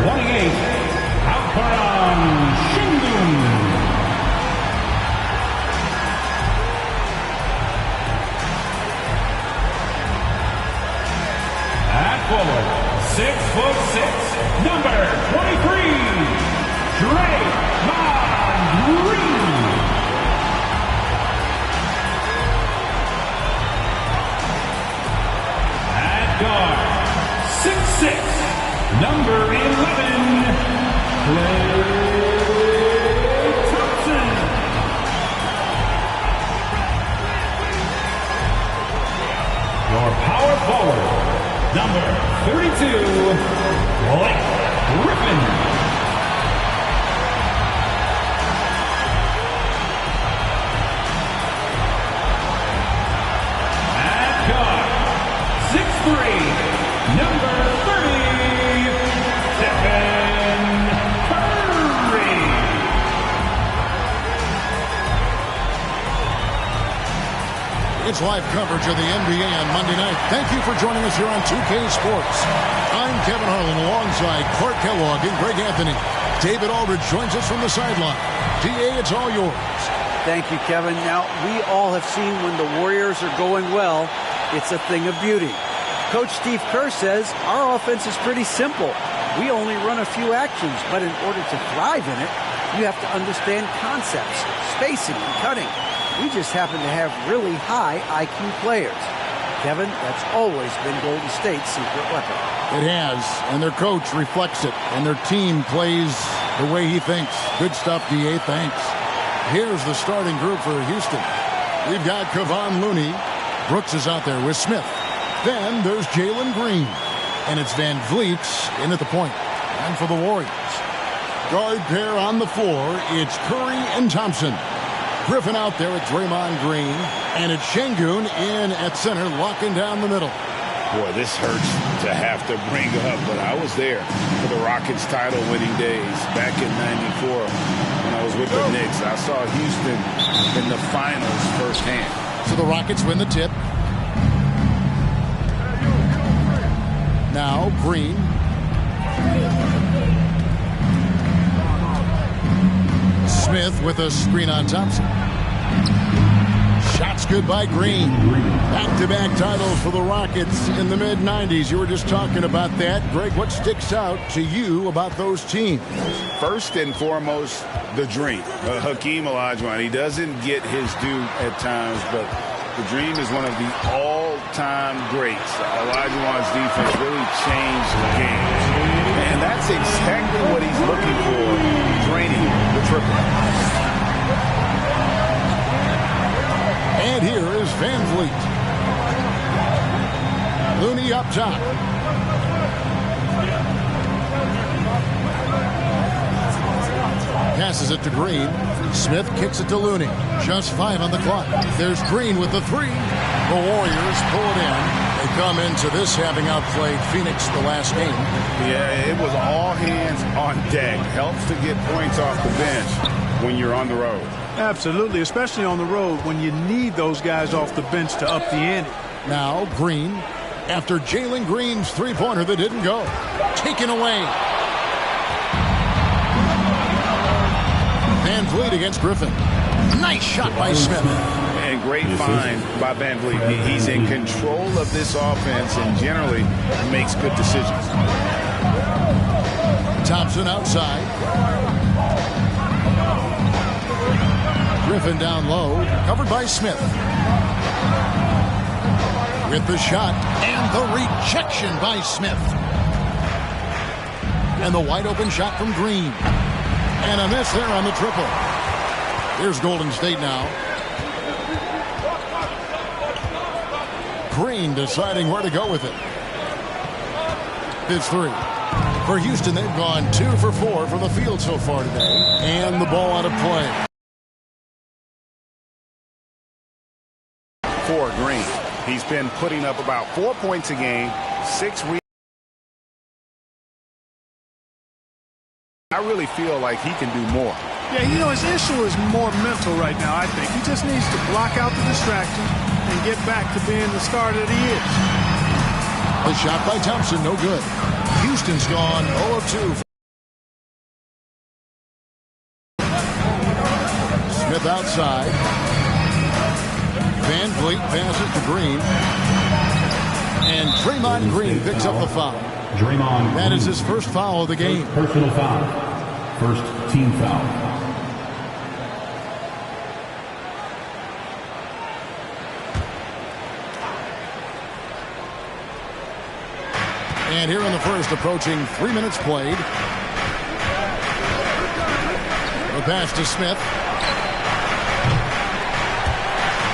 28, Alperen Şengün. At forward, 6'6", number 23, Draymond Green. At guard, 6'6", number 11, Klay Thompson. Your power forward, number 32, Blake Griffin. At guard, 6'3", number 30, Stephen Curry. It's live coverage of the NBA on Monday night. Thank you for joining us here on 2K Sports. I'm Kevin Harlan alongside Clark Kellogg and Greg Anthony. David Aldridge joins us from the sideline. DA, it's all yours. Thank you, Kevin. Now, we all have seen when the Warriors are going well, it's a thing of beauty. Coach Steve Kerr says our offense is pretty simple. We only run a few actions, but in order to thrive in it, you have to understand concepts, spacing, and cutting. We just happen to have really high IQ players. Kevin, that's always been Golden State's secret weapon. It has, and their coach reflects it, and their team plays the way he thinks. Good stuff, DA, thanks. Here's the starting group for Houston. We've got Kevon Looney. Brooks is out there with Smith. Then there's Jalen Green. And it's Van Vliet in at the point. And for the Warriors, guard pair on the floor, it's Curry and Thompson. Griffin out there at Draymond Green. And it's Şengün in at center, locking down the middle. Boy, this hurts to have to bring up, but I was there for the Rockets title-winning days back in '94 when I was with the Knicks. I saw Houston in the finals firsthand. So the Rockets win the tip. Now Green. Smith with a screen on Thompson. Shots good by Green. Back-to-back titles for the Rockets in the mid-'90s. You were just talking about that. Greg, what sticks out to you about those teams? First and foremost, the dream. Hakeem Olajuwon, he doesn't get his due at times, but the dream is one of the all-time greats. Olajuwon's defense really changed the game. And that's exactly what he's looking for, draining the triple. And here is Van Vliet. Looney up top. Passes it to Green. Smith kicks it to Looney. Just 5 on the clock. There's Green with the 3. The Warriors pull it in. They come into this having outplayed Phoenix the last game. Yeah, it was all hands on deck. Helps to get points off the bench when you're on the road. Absolutely, especially on the road when you need those guys off the bench to up the ante. Now Green, after Jalen Green's three-pointer that didn't go. Taken away. Van Vliet against Griffin. Nice shot by Smith. And great find by Van Vliet. He's in control of this offense and generally makes good decisions. Thompson outside. Griffin down low, covered by Smith. With the shot and the rejection by Smith. And the wide open shot from Green. And a miss there on the triple. Here's Golden State now. Green deciding where to go with it. It's 3. For Houston, they've gone 2 for 4 from the field so far today. And the ball out of play. For Green, he's been putting up about 4 points a game, 6 rebounds. I really feel like he can do more. Yeah, you know, his issue is more mental right now, I think. He just needs to block out the distraction and get back to being the star that he is. A shot by Thompson, no good. Houston's gone 0 of 2. Smith outside. Van Vliet passes to Green. And Draymond Green picks up the foul. Draymond. That is his first foul of the game. Personal foul. First team foul. And here in the first, approaching 3 minutes played. The pass to Smith.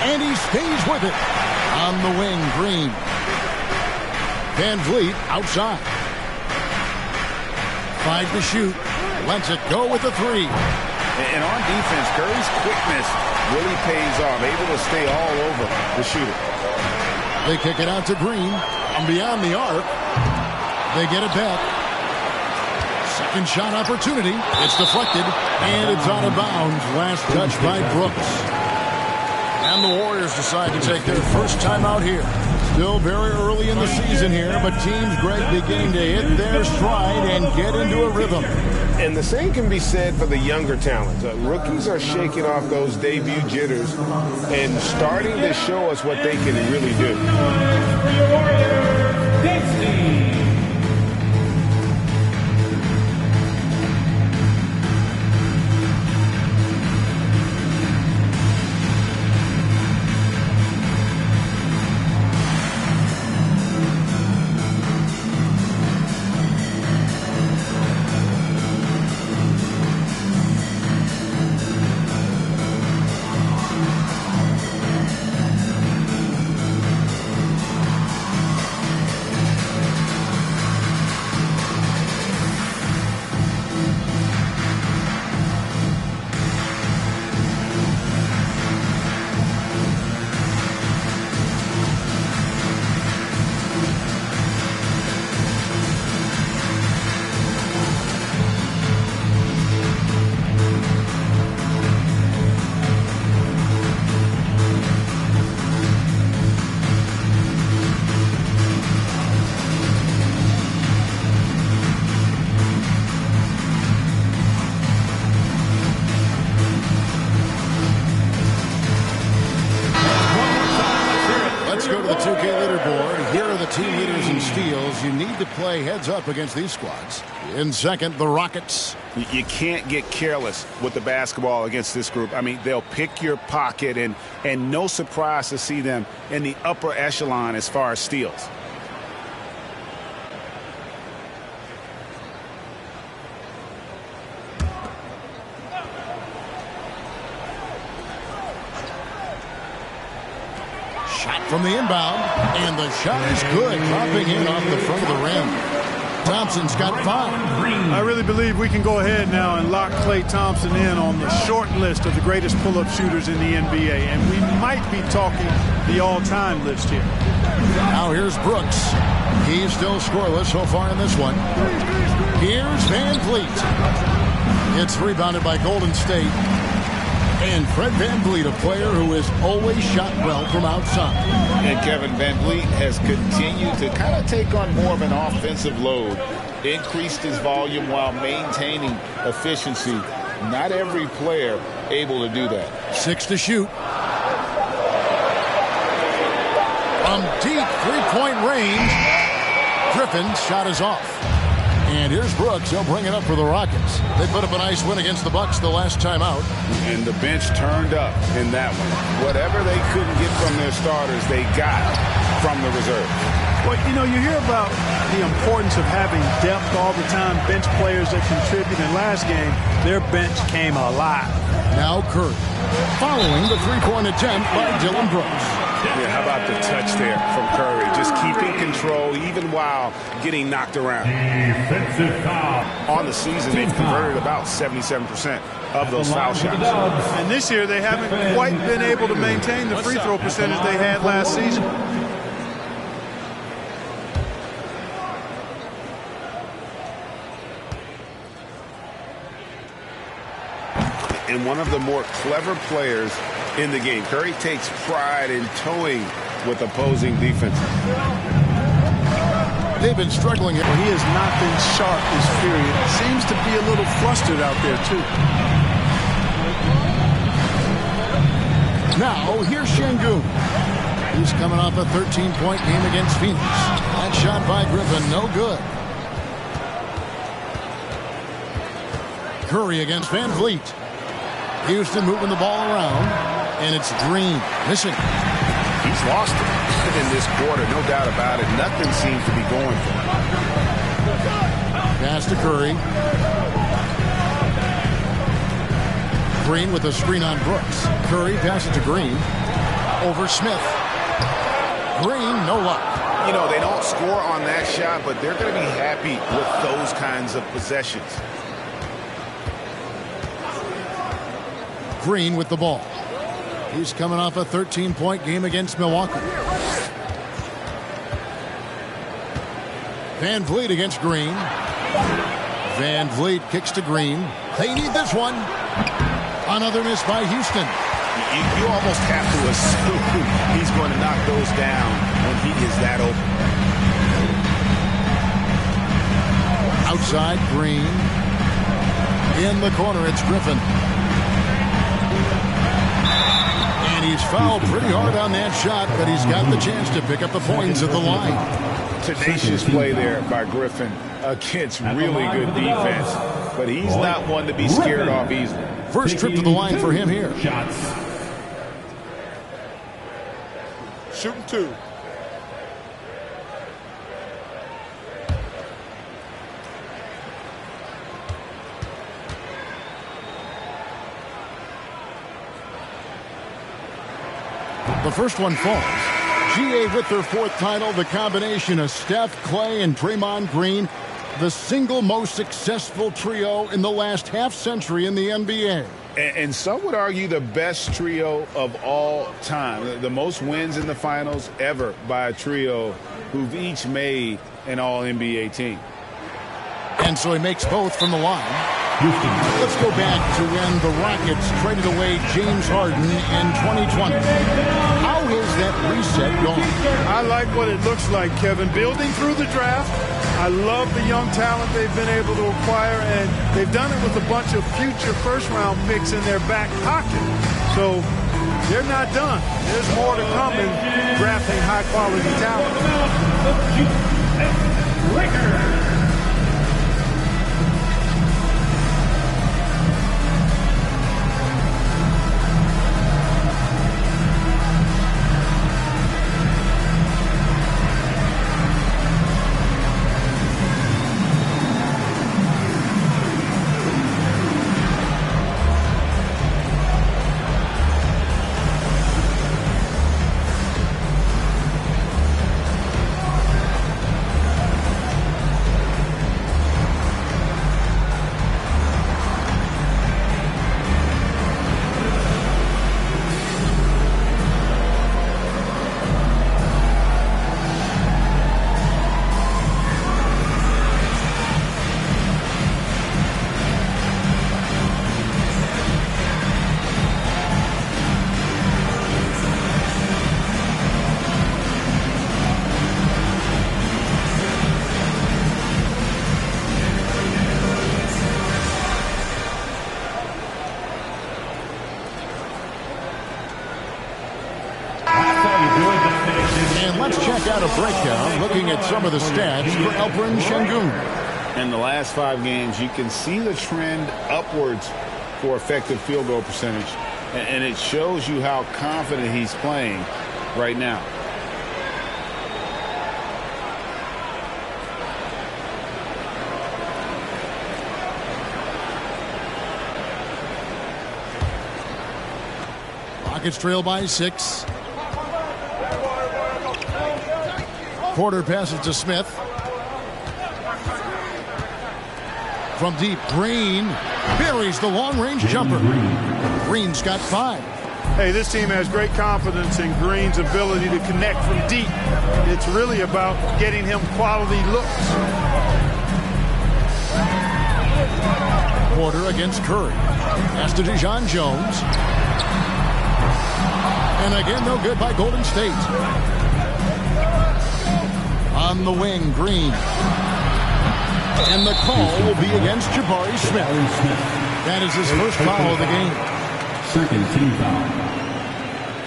And he stays with it. On the wing, Green. Van Vliet outside. 5 to shoot. Lets it go with the 3. And on defense, Curry's quickness really pays off. Able to stay all over the shooter. They kick it out to Green. And beyond the arc. They get it back. Second shot opportunity. It's deflected. And it's out of bounds. Last touch by Brooks. And the Warriors decide to take their first time out here. Still very early in the season here, but teams, Greg, beginning to hit their stride and get into a rhythm. And the same can be said for the younger talent. Rookies are shaking off those debut jitters and starting to show us what they can really do. For your Warriors, Dixie. Play heads up against these squads. In second, the Rockets. You can't get careless with the basketball against this group. I mean, they'll pick your pocket, and no surprise to see them in the upper echelon as far as steals. From the inbound, and the shot is good, dropping in off the front of the rim. Thompson's got 5. I really believe we can go ahead now and lock Klay Thompson in on the short list of the greatest pull-up shooters in the NBA, and we might be talking the all-time list here. Now here's Brooks. He's still scoreless so far in this one. Here's Van Vliet. It's rebounded by Golden State. And Fred VanVleet, a player who has always shot well from outside. And Kevin VanVleet has continued to kind of take on more of an offensive load, increased his volume while maintaining efficiency. Not every player able to do that. 6 to shoot. From deep three-point range, Griffin's shot is off. And here's Brooks. He'll bring it up for the Rockets. They put up a nice win against the Bucks the last time out. And the bench turned up in that one. Whatever they couldn't get from their starters, they got from the reserve. Well, you know, you hear about the importance of having depth all the time, bench players that contribute. In last game, their bench came alive. Now Curry, following the three-point attempt by Dillon Brooks. Yeah, how about the touch there from Curry? Just keeping control even while getting knocked around. Defensive foul. On the season, they've converted about 77% of those foul shots. And this year, they haven't quite been able to maintain the free throw percentage they had last season. And one of the more clever players in the game. Curry takes pride in toying with opposing defenses. They've been struggling. Well, he has not been sharp this period. Seems to be a little flustered out there, too. Now, here's Şengün. He's coming off a 13-point game against Phoenix. That shot by Griffin, no good. Curry against Van Vliet. Houston moving the ball around, and it's Green missing. He's lost it in this quarter, no doubt about it. Nothing seems to be going for him. Pass to Curry. Green with a screen on Brooks. Curry passes to Green. Over Smith. Green, no luck. You know, they don't score on that shot, but they're going to be happy with those kinds of possessions. Green with the ball. He's coming off a 13-point game against Milwaukee. Van Vliet against Green. Van Vliet kicks to Green. They need this one. Another miss by Houston. You almost have to assume he's going to knock those down when he is that open. Outside, Green. In the corner, it's Griffin. And he's fouled pretty hard on that shot, but he's got the chance to pick up the points at the line. Tenacious play there by Griffin against really good defense. But he's not one to be scared off easily. First trip to the line for him here. Shots. Shooting two. The first one falls. GA with their fourth title, the combination of Steph, Clay, and Draymond Green, the single most successful trio in the last half-century in the NBA. And some would argue the best trio of all time. The most wins in the finals ever by a trio who've each made an All-NBA team. And so he makes both from the line. Let's go back to when the Rockets traded away James Harden in 2020. How has that reset gone? I like what it looks like, Kevin. Building through the draft. I love the young talent they've been able to acquire, and they've done it with a bunch of future first-round picks in their back pocket. So they're not done. There's more to come in drafting high-quality talent. And let's check out a breakdown looking at some of the stats for Alperen Şengün. In the last 5 games, you can see the trend upwards for effective field goal percentage. And it shows you how confident he's playing right now. Rockets trail by 6. Porter passes to Smith. From deep, Green buries the long-range jumper. Green's got 5. Hey, this team has great confidence in Green's ability to connect from deep. It's really about getting him quality looks. Porter against Curry. Pass to DeJon Jones. And again, no good by Golden State. On the wing, Green. And the call will be against Jabari Smith. That is his first foul of the game. Second team foul.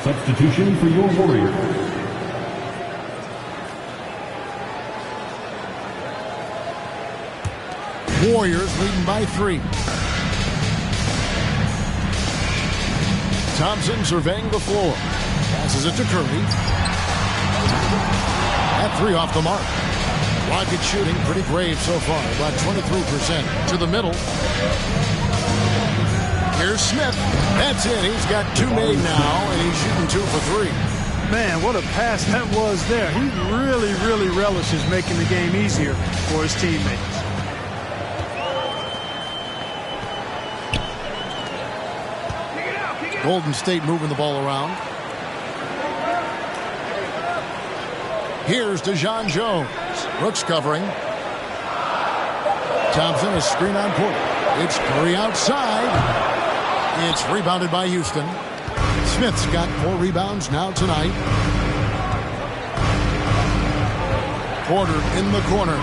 Substitution for your Warriors. Warriors leading by 3. Thompson surveying the floor. Passes it to Curry. That 3 off the mark. Rocket shooting pretty brave so far, about 23%. To the middle. Here's Smith. That's it. He's got 2 made now, and he's shooting 2 for 3. Man, what a pass that was there. He really relishes making the game easier for his teammates. Golden State moving the ball around. Here's DeJon Jones. Brooks covering. Thompson, a screen on Porter. It's Curry outside. It's rebounded by Houston. Smith's got 4 rebounds now tonight. Porter in the corner.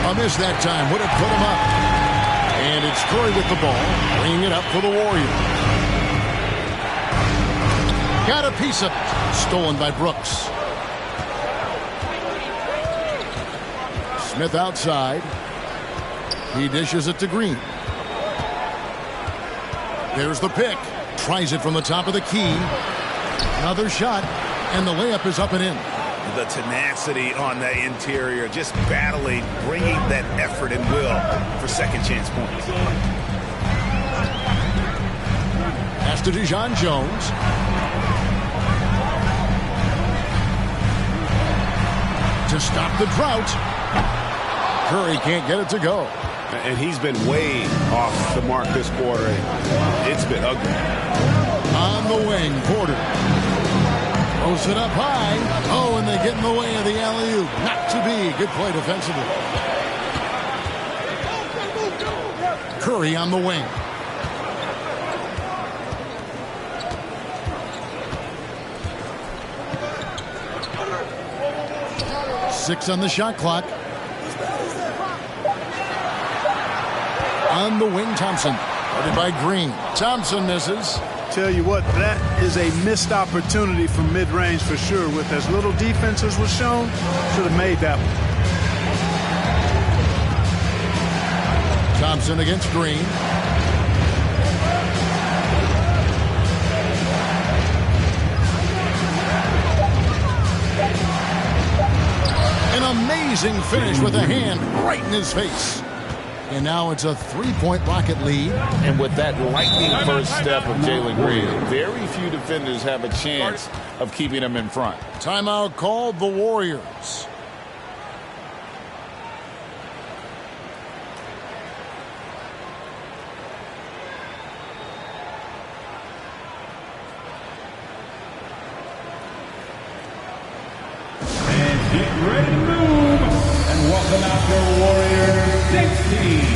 A miss that time. Would have put him up. And it's Curry with the ball, bringing it up for the Warriors. Got a piece of it. Stolen by Brooks. Smith outside. He dishes it to Green. There's the pick. Tries it from the top of the key. Another shot, and the layup is up and in. The tenacity on that interior, just battling, bringing that effort and will for second chance points. Pass to DeJon Jones. To stop the drought. Curry can't get it to go. And he's been way off the mark this quarter. It's been ugly. On the wing, Porter. Throws it up high. Oh, and they get in the way of the alley-oop. Not to be. Good play defensively. Curry on the wing. Six on the shot clock. On the wing, Thompson. Guarded by Green. Thompson misses. Tell you what, that is a missed opportunity from mid-range for sure. With as little defense as was shown, should have made that one. Thompson against Green. An amazing finish with a hand right in his face. And now it's a 3-point Rocket lead. And with that lightning first step of Jalen Green, very few defenders have a chance of keeping him in front. Timeout called the Warriors. And get ready to move. And welcome out your Warrior 16.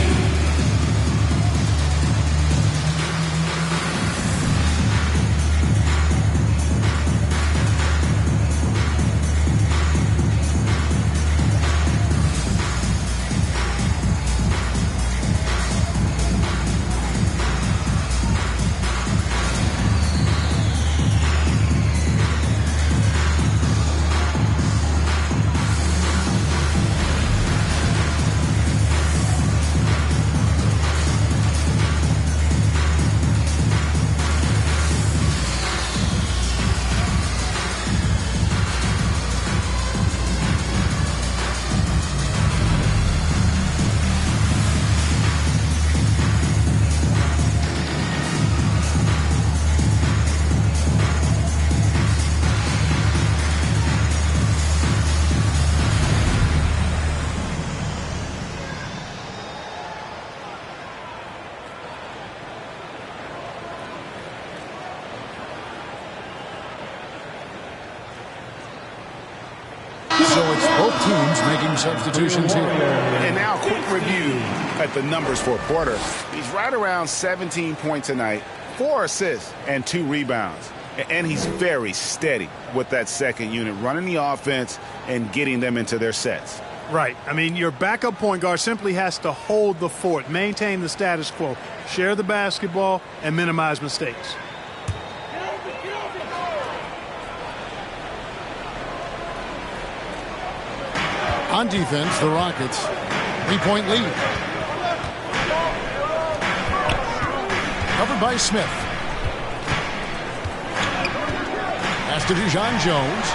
So it's both teams making substitutions here. And now a quick review at the numbers for Porter. He's right around 17 points tonight, 4 assists and 2 rebounds. And he's very steady with that second unit, running the offense and getting them into their sets. Right. I mean, your backup point guard simply has to hold the fort, maintain the status quo, share the basketball, and minimize mistakes. On defense, the Rockets, 3-point lead. Covered by Smith. Pass to Dijon Jones.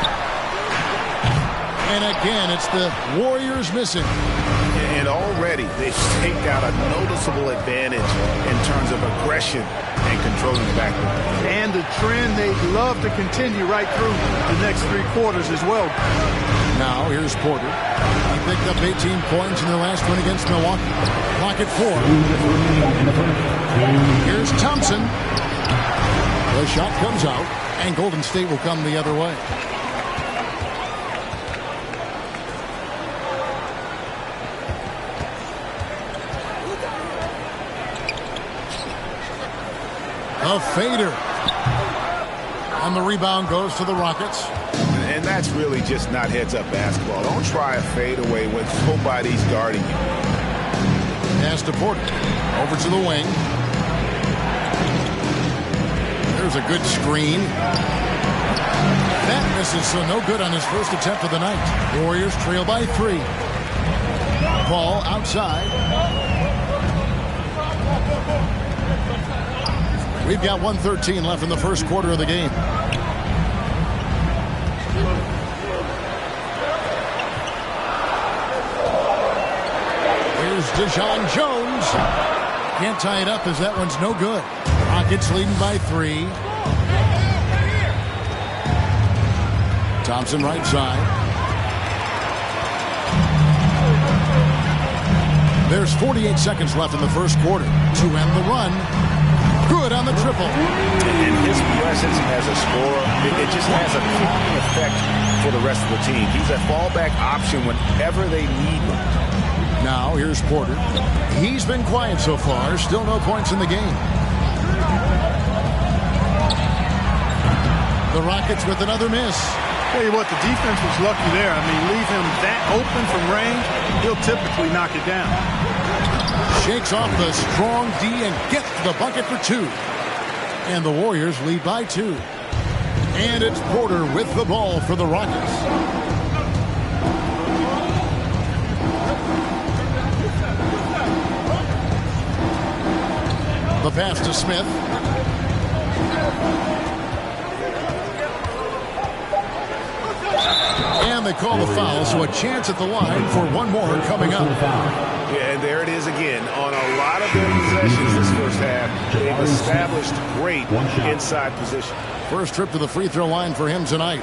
And again, it's the Warriors missing. And already they've taken out a noticeable advantage in terms of aggression and controlling the backcourt. And the trend they'd love to continue right through the next 3 quarters as well. Now here's Porter. He picked up 18 points in their last win against Milwaukee. Clock at 4. Here's Thompson. The shot comes out, and Golden State will come the other way. A fader. And the rebound goes to the Rockets. And that's really just not heads-up basketball. Don't try a fadeaway when nobody's guarding you. Pass to Porter. Over to the wing. There's a good screen. That misses, so no good on his first attempt of the night. Warriors trail by 3. Ball outside. We've got 1:13 left in the first quarter of the game. Here's Dijon Jones. Can't tie it up as that one's no good. Rockets leading by 3. Thompson right side. There's 48 seconds left in the first quarter to end the run. Good on the triple. And his presence as a scorer, it just has a calming effect for the rest of the team. He's a fallback option whenever they need him. Now here's Porter. He's been quiet so far. Still no points in the game. The Rockets with another miss. Tell you what, the defense was lucky there. I mean, leave him that open from range, he'll typically knock it down. Shakes off the strong D and gets the bucket for 2. And the Warriors lead by 2. And it's Porter with the ball for the Rockets. The pass to Smith. And they call the foul, so a chance at the line for one more coming up. Yeah, and there it is again. On a lot of their possessions this first half, they've established great inside position. First trip to the free throw line for him tonight.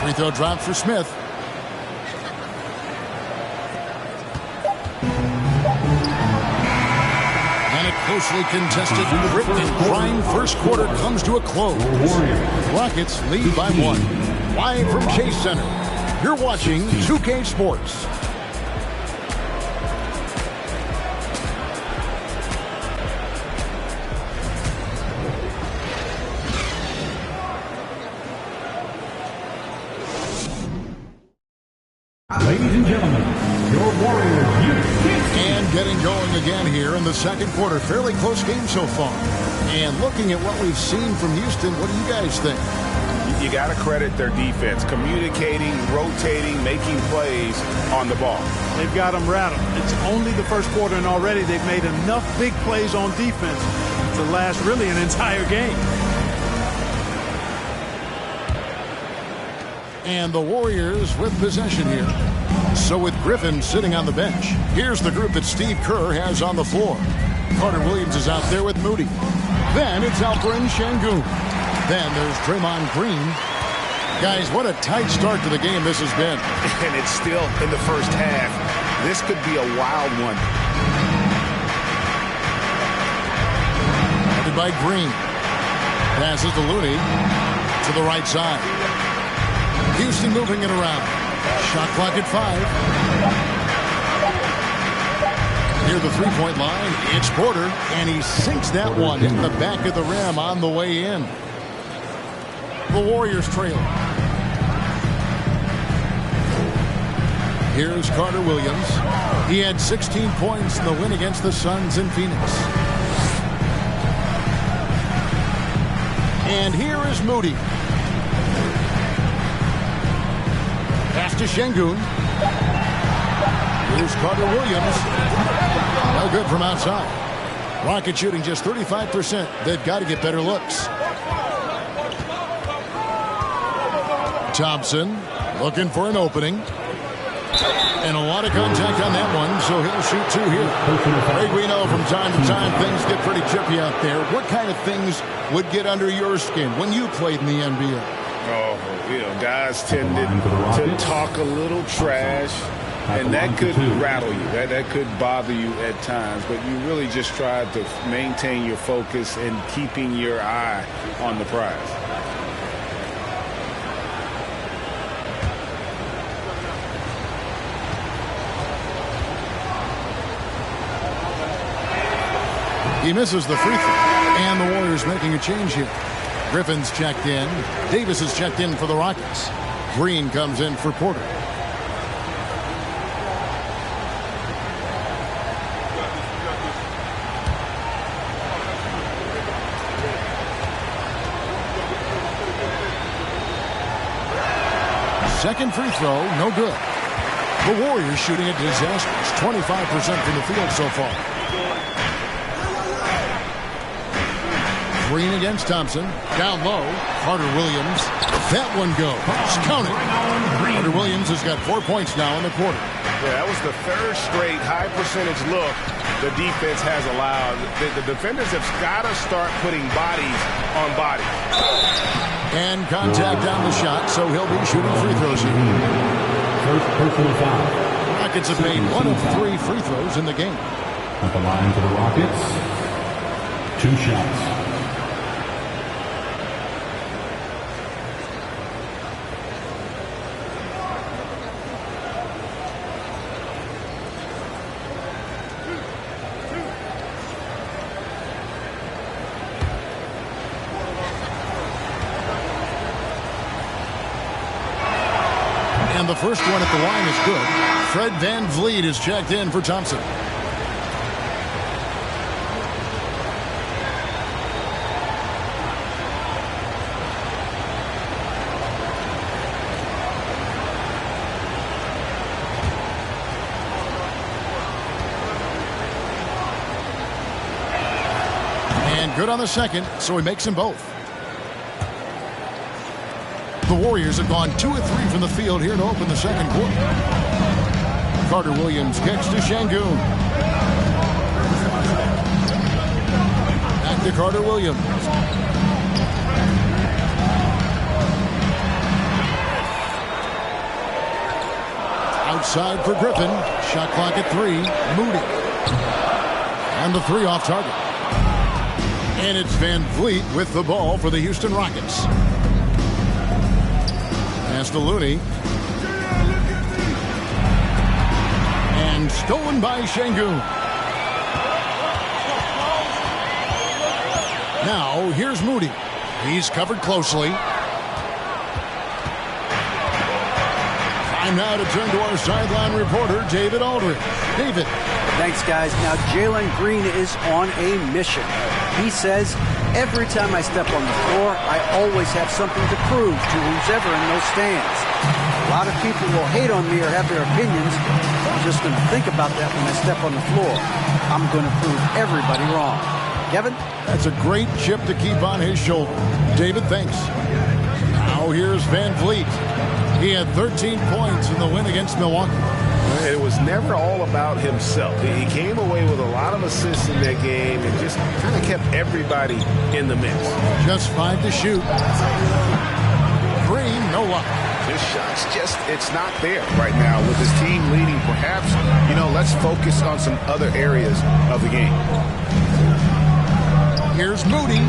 Free throw drop for Smith. Closely contested, ripped and grind first quarter comes to a close. Rockets lead by 1. Live from Chase Center, you're watching 2K Sports. Ladies and gentlemen, your Warriors. And getting going again here in the second quarter. Fairly close game so far. And looking at what we've seen from Houston, what do you guys think? You got to credit their defense. Communicating, rotating, making plays on the ball. They've got them rattled. It's only the first quarter, and already they've made enough big plays on defense to last really an entire game. And the Warriors with possession here. So with Griffin sitting on the bench, here's the group that Steve Kerr has on the floor. Carter Williams is out there with Moody. Then it's Alperen Sengun. Then there's Draymond Green. Guys, what a tight start to the game this has been. And it's still in the first half. This could be a wild one. Headed by Green. Passes to Looney to the right side. Houston moving it around. Shot clock at 5. Near the three-point line, it's Porter, and he sinks that one in the back of the rim on the way in. The Warriors trail. Here's Carter Williams. He had 16 points in the win against the Suns in Phoenix. And here is Moody. Pass to Şengün. Here's Carter Williams. No good from outside. Rocket shooting just 35%. They've got to get better looks. Thompson looking for an opening. And a lot of contact on that one, so he'll shoot two here. Greg, we know from time to time things get pretty trippy out there. What kind of things would get under your skin when you played in the NBA? Oh, you know, guys tended to talk a little trash, and that could rattle you. That could bother you at times, but you really just try to maintain your focus and keeping your eye on the prize. He misses the free throw, and the Warriors making a change here. Griffin's checked in. Davis is checked in for the Rockets. Green comes in for Porter. Second free throw, no good. The Warriors shooting a disastrous 25% from the field so far. Green against Thompson. Down low. Carter Williams. That one goes. Count it. Carter Williams has got 4 points now in the quarter. Yeah, that was the third straight high percentage look the defense has allowed. The defenders have got to start putting bodies on bodies. And contact on the shot, so he'll be shooting free throws here. First personal foul. Rockets have made 1 of 3 free throws in the game. At the line for the Rockets, 2 shots. And the first one at the line is good. Fred VanVleet is checked in for Thompson. And good on the second, so he makes them both. The Warriors have gone 2 of 3 from the field here to open the second quarter. Carter Williams kicks to Şengün. Back to Carter Williams. Outside for Griffin. Shot clock at 3. Moody. And the 3 off target. And it's VanVleet with the ball for the Houston Rockets. Pass to Looney. And stolen by Şengün. Now, here's Moody. He's covered closely. Time now to turn to our sideline reporter, David Aldridge. David. Thanks, guys. Now, Jalen Green is on a mission. He says, every time I step on the floor, I always have something to prove to who's ever in those stands. A lot of people will hate on me or have their opinions. I'm just going to think about that when I step on the floor. I'm going to prove everybody wrong. Kevin? That's a great chip to keep on his shoulder. David, thanks. Now here's VanVleet. He had 13 points in the win against Milwaukee. It was never all about himself. He came away with a lot of assists in that game and just kind of kept everybody in the mix. Just 5 to shoot. Green, no luck. His shots it's not there right now with his team leading. Perhaps, let's focus on some other areas of the game. Here's Moody.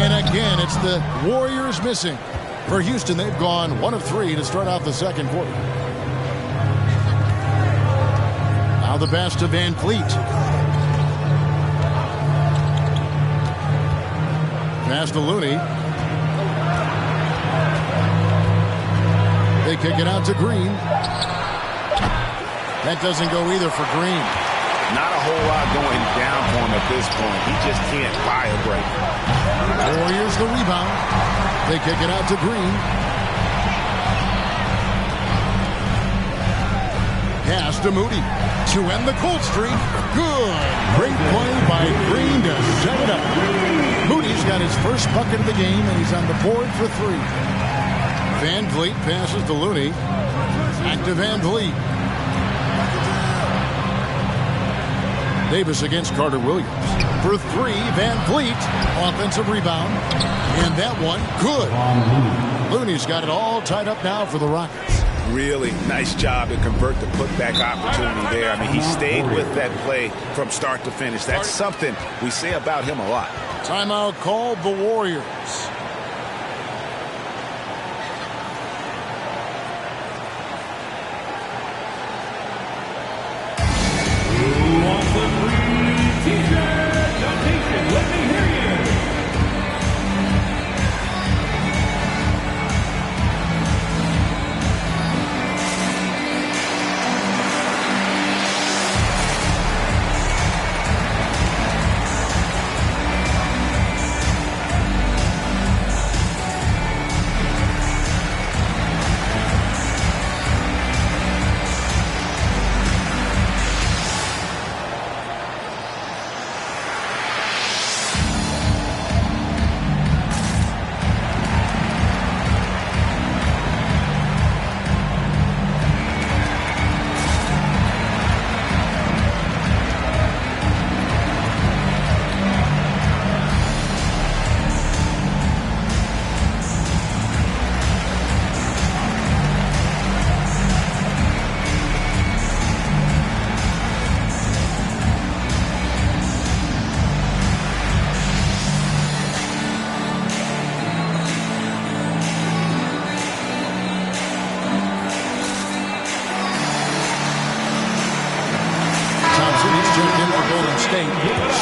And again, it's the Warriors missing. For Houston, they've gone 1 of 3 to start out the second quarter. Now the pass to VanVleet. Pass to Looney. They kick it out to Green. That doesn't go either for Green. Not a whole lot going down for him at this point. He just can't buy a break. Warriors the rebound. They kick it out to Green. Pass to Moody to end the cold streak. Good. Great play by Green to set it up. Moody's got his first bucket of the game, and he's on the board for 3. Van Vliet passes to Looney. Back to Van Vliet. Davis against Carter Williams. For 3, Van Vliet. Offensive rebound. And that one, good. Looney's got it all tied up now for the Rockets. Really nice job to convert the putback opportunity there. I mean, he stayed with that play from start to finish. That's something we say about him a lot. Timeout called the Warriors.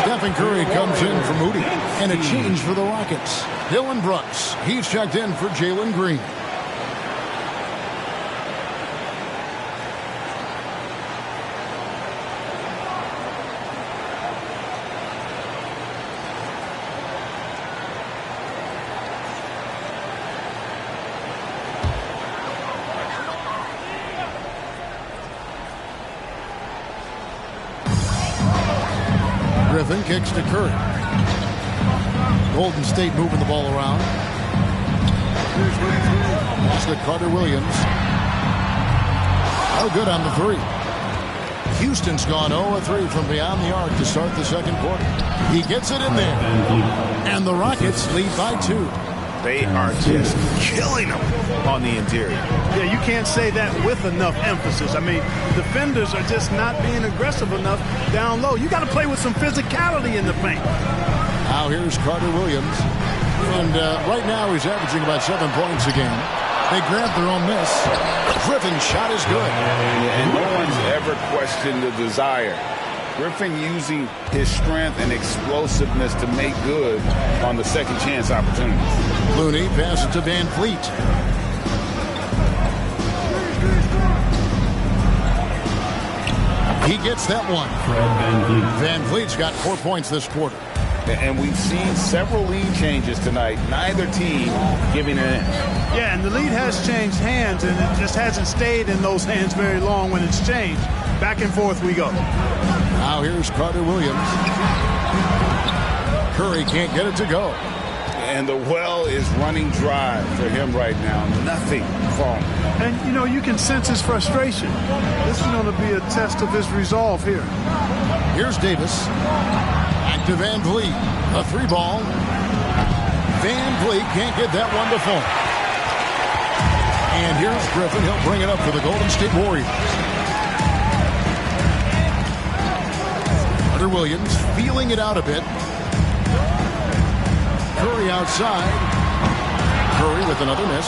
Stephen Curry comes in for Moody. And a change for the Rockets. Dylan Brooks. He's checked in for Jalen Green. Griffin kicks to Curry. Golden State moving the ball around. Pass to Carter Williams. Oh, good on the 3. Houston's gone 0-3 from beyond the arc to start the second quarter. He gets it in there. And the Rockets lead by 2. They are just killing them on the interior. Yeah, you can't say that with enough emphasis. I mean, defenders are just not being aggressive enough down low. You got to play with some physicality in the paint. Now here's Carter Williams. And right now he's averaging about 7 points a game. They grab their own miss. Griffin's shot is good. And no one's ever questioned the desire. Griffin using his strength and explosiveness to make good on the second chance opportunities. Looney passes to Van Vliet. He gets that one. Van Vliet's got 4 points this quarter. And we've seen several lead changes tonight. Neither team giving an inch. Yeah, and the lead has changed hands, and it just hasn't stayed in those hands very long when it's changed. Back and forth we go. Now here's Carter Williams. Curry can't get it to go. And the well is running dry for him right now. Nothing falling. And, you know, you can sense his frustration. This is going to be a test of his resolve here. Here's Davis. Back to Van Vliet. A 3-ball. Van Vliet can't get that one to fall. And here's Griffin. He'll bring it up for the Golden State Warriors. Carter Williams feeling it out a bit. Curry outside. Curry with another miss.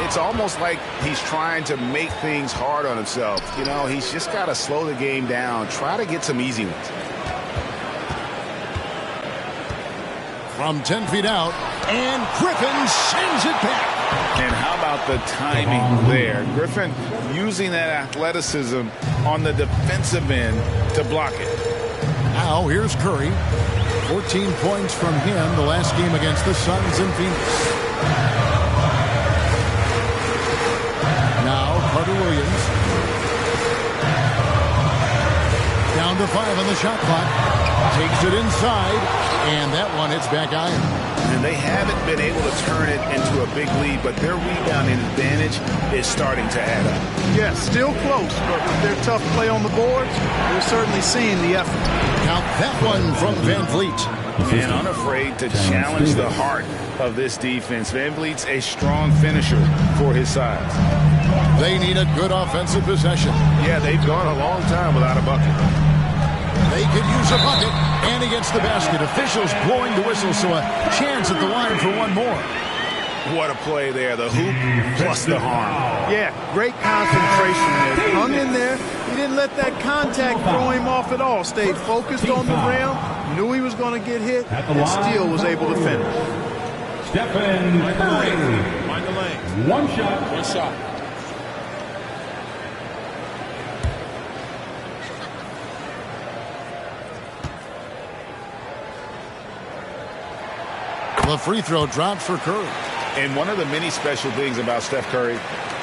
It's almost like he's trying to make things hard on himself. You know, he's just got to slow the game down. Try to get some easy ones. From 10 feet out. And Griffin sends it back. And how about the timing there? Griffin using that athleticism on the defensive end to block it. Now here's Curry. 14 points from him the last game against the Suns in Phoenix. Now Carter Williams. Down to 5 on the shot clock. Takes it inside, and that one hits back iron. And they haven't been able to turn it into a big lead, but their rebounding advantage is starting to add up. Yes, still close, but with their tough play on the boards, we're certainly seeing the effort. Count that one from Van Vliet. And unafraid to challenge the heart of this defense. Van Vliet's a strong finisher for his size. They need a good offensive possession. Yeah, they've gone a long time without a bucket. They could use a bucket, and he gets the basket. Officials blowing the whistle, so a chance at the line for one more. What a play there. The hoop plus the harm. Yeah, great concentration there. Hung in there. He didn't let that contact throw him off at all. Stayed focused on the rim. Knew he was going to get hit, and still was able to finish. Stephen Curry. Mind the lane. One shot. One shot. The free throw drops for Curry. And one of the many special things about Steph Curry,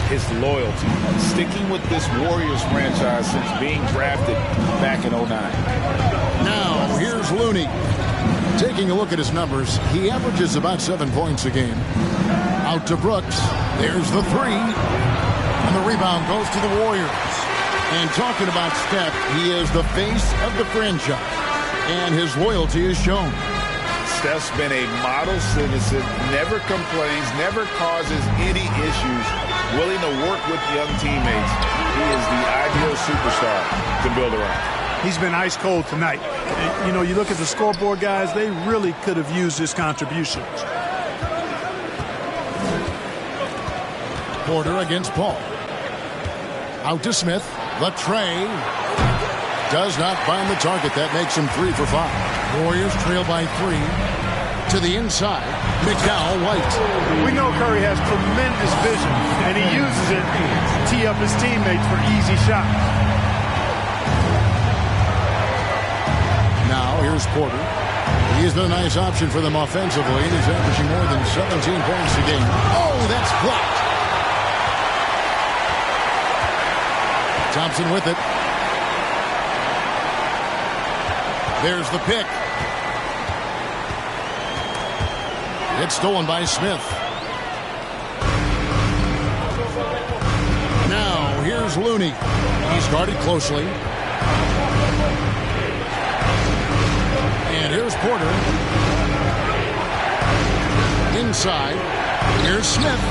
his loyalty. Sticking with this Warriors franchise since being drafted back in 09. Now, here's Looney. Taking a look at his numbers, he averages about 7 points a game. Out to Brooks. There's the three. And the rebound goes to the Warriors. And talking about Steph, he is the face of the franchise. And his loyalty is shown. Steph's been a model citizen, never complains, never causes any issues, willing to work with young teammates. He is the ideal superstar to build around. He's been ice cold tonight. And, you know, you look at the scoreboard, guys, they really could have used his contributions. Porter against Paul. Out to Smith. The tray. Does not find the target. That makes him 3 for 5. Warriors trail by 3. To the inside. McDowell White. We know Curry has tremendous vision, and he uses it to tee up his teammates for easy shots. Now here's Porter. He's been a nice option for them offensively, and he's averaging more than 17 points a game. Oh, that's blocked. Thompson with it. There's the pick. It's stolen by Smith. Now, here's Looney. He's guarded closely. And here's Porter. Inside. Here's Smith.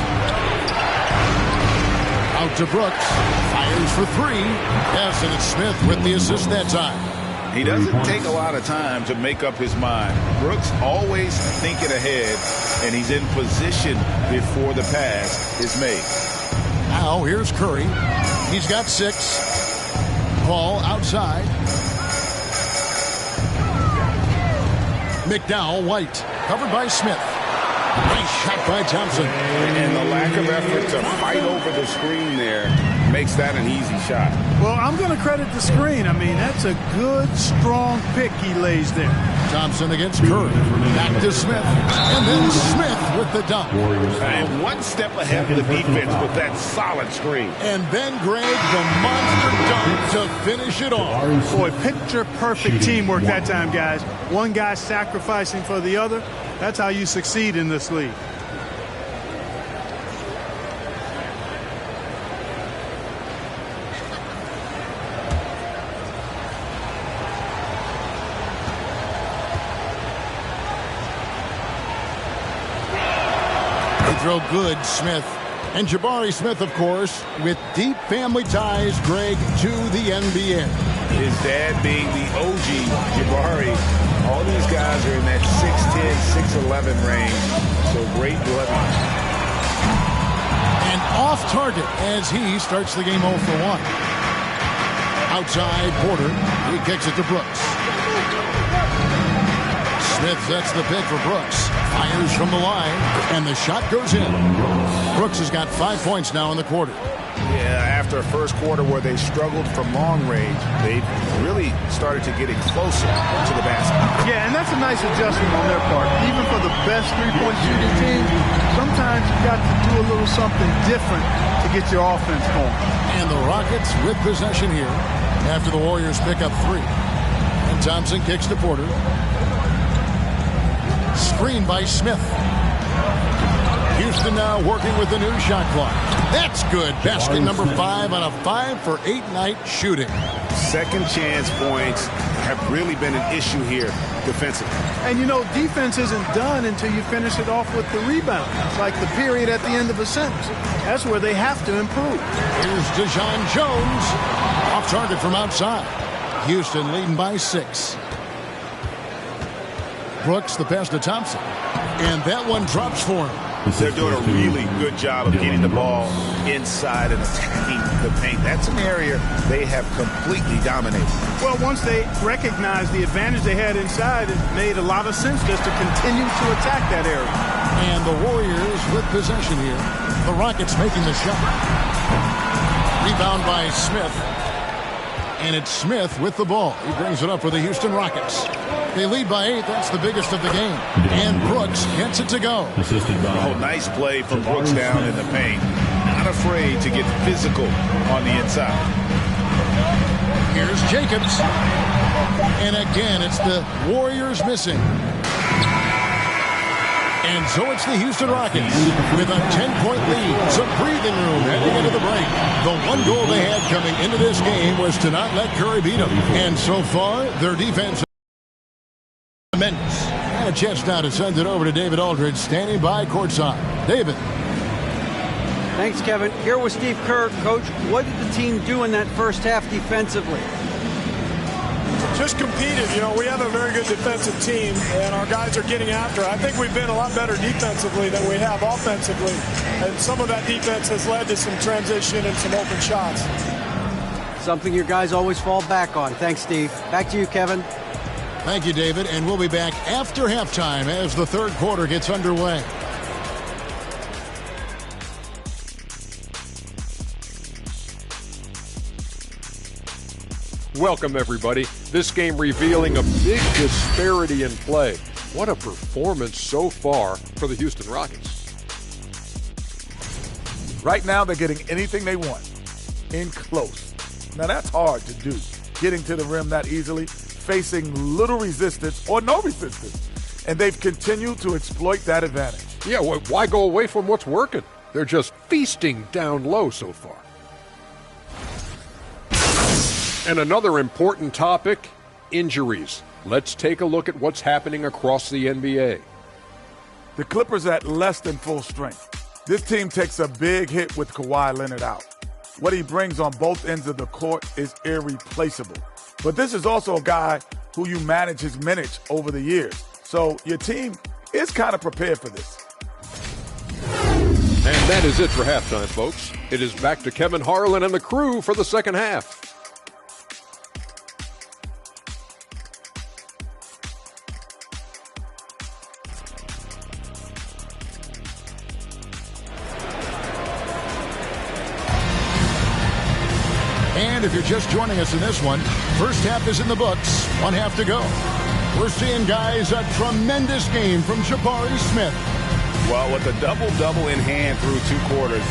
Out to Brooks. Fires for 3. Yes, and it's Smith with the assist that time. He doesn't take a lot of time to make up his mind. Brooks always thinking ahead, and he's in position before the pass is made. Now here's Curry. He's got 6. Paul outside. McDowell White. Covered by Smith. Nice shot by Thompson. And the lack of effort to fight over the screen there makes that an easy shot. Well, I'm going to credit the screen. I mean, that's a good, strong pick he lays there. Thompson against Curry. Back to Smith. And then Smith with the dunk. And one step ahead of the defense with that solid screen. And then Greg, the monster dunk to finish it off. Boy, picture-perfect teamwork that time, guys. One guy sacrificing for the other. That's how you succeed in this league. Throw good, Smith. And Jabari Smith, of course, with deep family ties, Greg, to the NBA. His dad being the OG, Jabari. All these guys are in that 6'10", 6'11 range. So great blood. And off target as he starts the game 0 for 1. Outside, Porter. He kicks it to Brooks. Smith sets the pick for Brooks. Fires from the line, and the shot goes in. Brooks has got 5 points now in the quarter. Yeah, after a first quarter where they struggled from long range, they really started to get it closer to the basket. Yeah, and that's a nice adjustment on their part. Even for the best three-point shooting team, sometimes you've got to do a little something different to get your offense going. And the Rockets with possession here after the Warriors pick up 3. And Thompson kicks to Porter. Screen by Smith. Houston now working with the new shot clock. That's good. Basket number 5 on a 5-for-8 night shooting. Second chance points have really been an issue here defensively. And, you know, defense isn't done until you finish it off with the rebound. It's like the period at the end of a sentence. That's where they have to improve. Here's Deshaun Jones. Off target from outside. Houston leading by 6. Brooks, the pass to Thompson. And that one drops for him. They're doing a really good job of getting the ball inside and attacking the paint. That's an area they have completely dominated. Well, once they recognized the advantage they had inside, it made a lot of sense just to continue to attack that area. And the Warriors with possession here. The Rockets making the shot. Rebound by Smith. And it's Smith with the ball. He brings it up for the Houston Rockets. They lead by 8. That's the biggest of the game. And Brooks gets it to go. Oh, nice play from Brooks down in the paint. Not afraid to get physical on the inside. Here's Jacobs. And again, it's the Warriors missing. And so it's the Houston Rockets with a 10-point lead. Some breathing room heading into the break. The one goal they had coming into this game was to not let Curry beat them. And so far, their defense tremendous. And a chance now to send it over to David Aldridge, standing by courtside. David. Thanks, Kevin. Here with Steve Kerr. Coach, what did the team do in that first half defensively? Just competed. You know, we have a very good defensive team, and our guys are getting after it. I think we've been a lot better defensively than we have offensively, and some of that defense has led to some transition and some open shots. Something your guys always fall back on. Thanks, Steve. Back to you, Kevin. Thank you, David, and we'll be back after halftime as the third quarter gets underway. Welcome, everybody. This game revealing a big disparity in play. What a performance so far for the Houston Rockets. Right now, they're getting anything they want in close. Now, that's hard to do, getting to the rim that easily, facing little resistance or no resistance. And they've continued to exploit that advantage. Yeah, why go away from what's working? They're just feasting down low so far. And another important topic, injuries. Let's take a look at what's happening across the NBA. The Clippers at less than full strength. This team takes a big hit with Kawhi Leonard out. What he brings on both ends of the court is irreplaceable. But this is also a guy who you manage his minutes over the years. So your team is kind of prepared for this. And that is it for halftime, folks. It is back to Kevin Harlan and the crew for the second half. And if you're just joining us in this one, first half is in the books. One half to go. We're seeing, guys, a tremendous game from Jabari Smith. Well, with a double-double in hand through 2 quarters,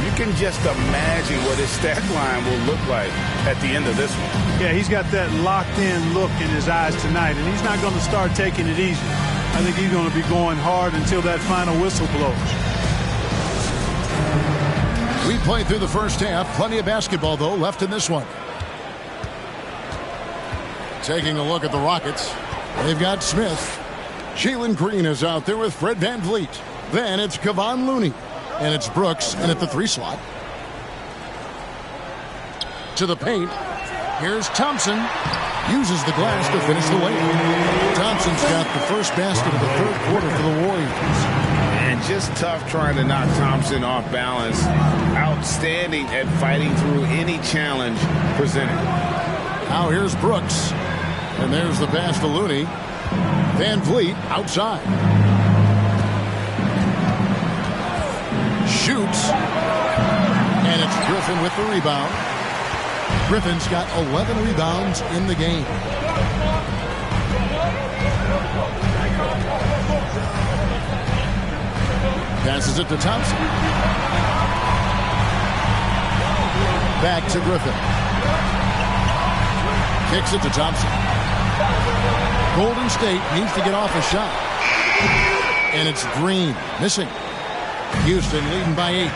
you can just imagine what his stat line will look like at the end of this one. Yeah, he's got that locked-in look in his eyes tonight, and he's not going to start taking it easy. I think he's going to be going hard until that final whistle blows. We played through the first half. Plenty of basketball, though, left in this one. Taking a look at the Rockets. They've got Smith. Jalen Green is out there with Fred VanVleet. Then it's Kevon Looney. And it's Brooks in at the 3 slot. To the paint. Here's Thompson. Uses the glass to finish the layup. Thompson's got the first basket of the third quarter for the Warriors. And just tough trying to knock Thompson off balance. Outstanding at fighting through any challenge presented. Now here's Brooks. And there's the pass to Looney. VanVleet outside. Shoots. And it's Griffin with the rebound. Griffin's got 11 rebounds in the game. Passes it to Thompson. Back to Griffin. Kicks it to Thompson. Golden State needs to get off a shot. And it's Green missing. Houston leading by 8.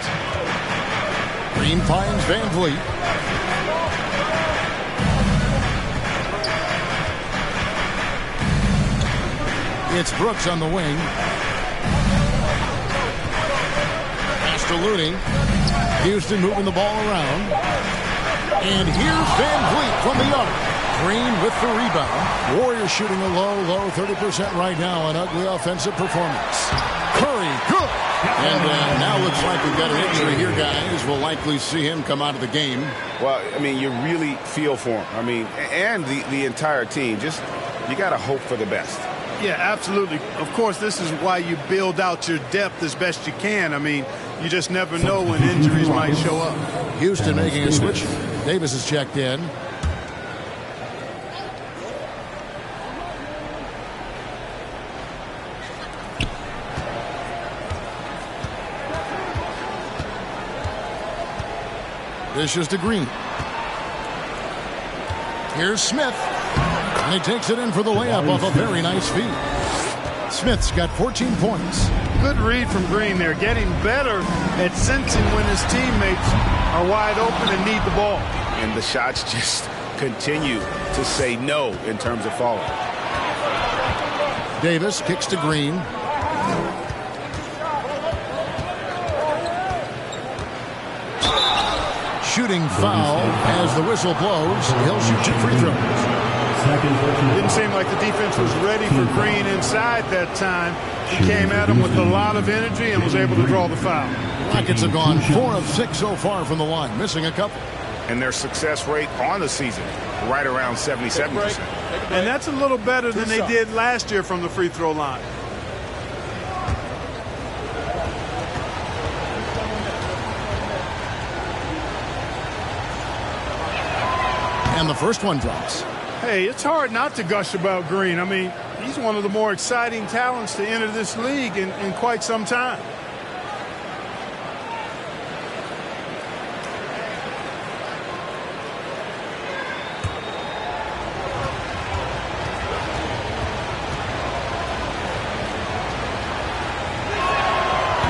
Green finds Van Vliet. It's Brooks on the wing. Pass to Looney. Houston moving the ball around. And here's Van Vliet from the arc. Green with the rebound. Warriors shooting a low 30% right now. An ugly offensive performance. Curry, good. And now looks like we've got an injury here, guys. We'll likely see him come out of the game. Well, I mean, you really feel for him. I mean, and the entire team. Just, you got to hope for the best. Yeah, absolutely. Of course, this is why you build out your depth as best you can. I mean, you just never know when injuries might show up. Houston making a switch. Davis is checked in. Dishes to Green. Here's Smith. And he takes it in for the layup off a very nice feed. Smith's got 14 points. Good read from Green there. Getting better at sensing when his teammates are wide open and need the ball. And the shots just continue to say no in terms of falling. Davis kicks to Green. Shooting foul as the whistle blows. He'll shoot 2 free throws. Didn't seem like the defense was ready for Green inside that time. He came at him with a lot of energy and was able to draw the foul. Rockets have gone 4 of 6 so far from the line, missing a couple. And their success rate on the season, right around 77%. And that's a little better than they did last year from the free throw line. And the first one drops. Hey, it's hard not to gush about Green. I mean, he's one of the more exciting talents to enter this league in quite some time.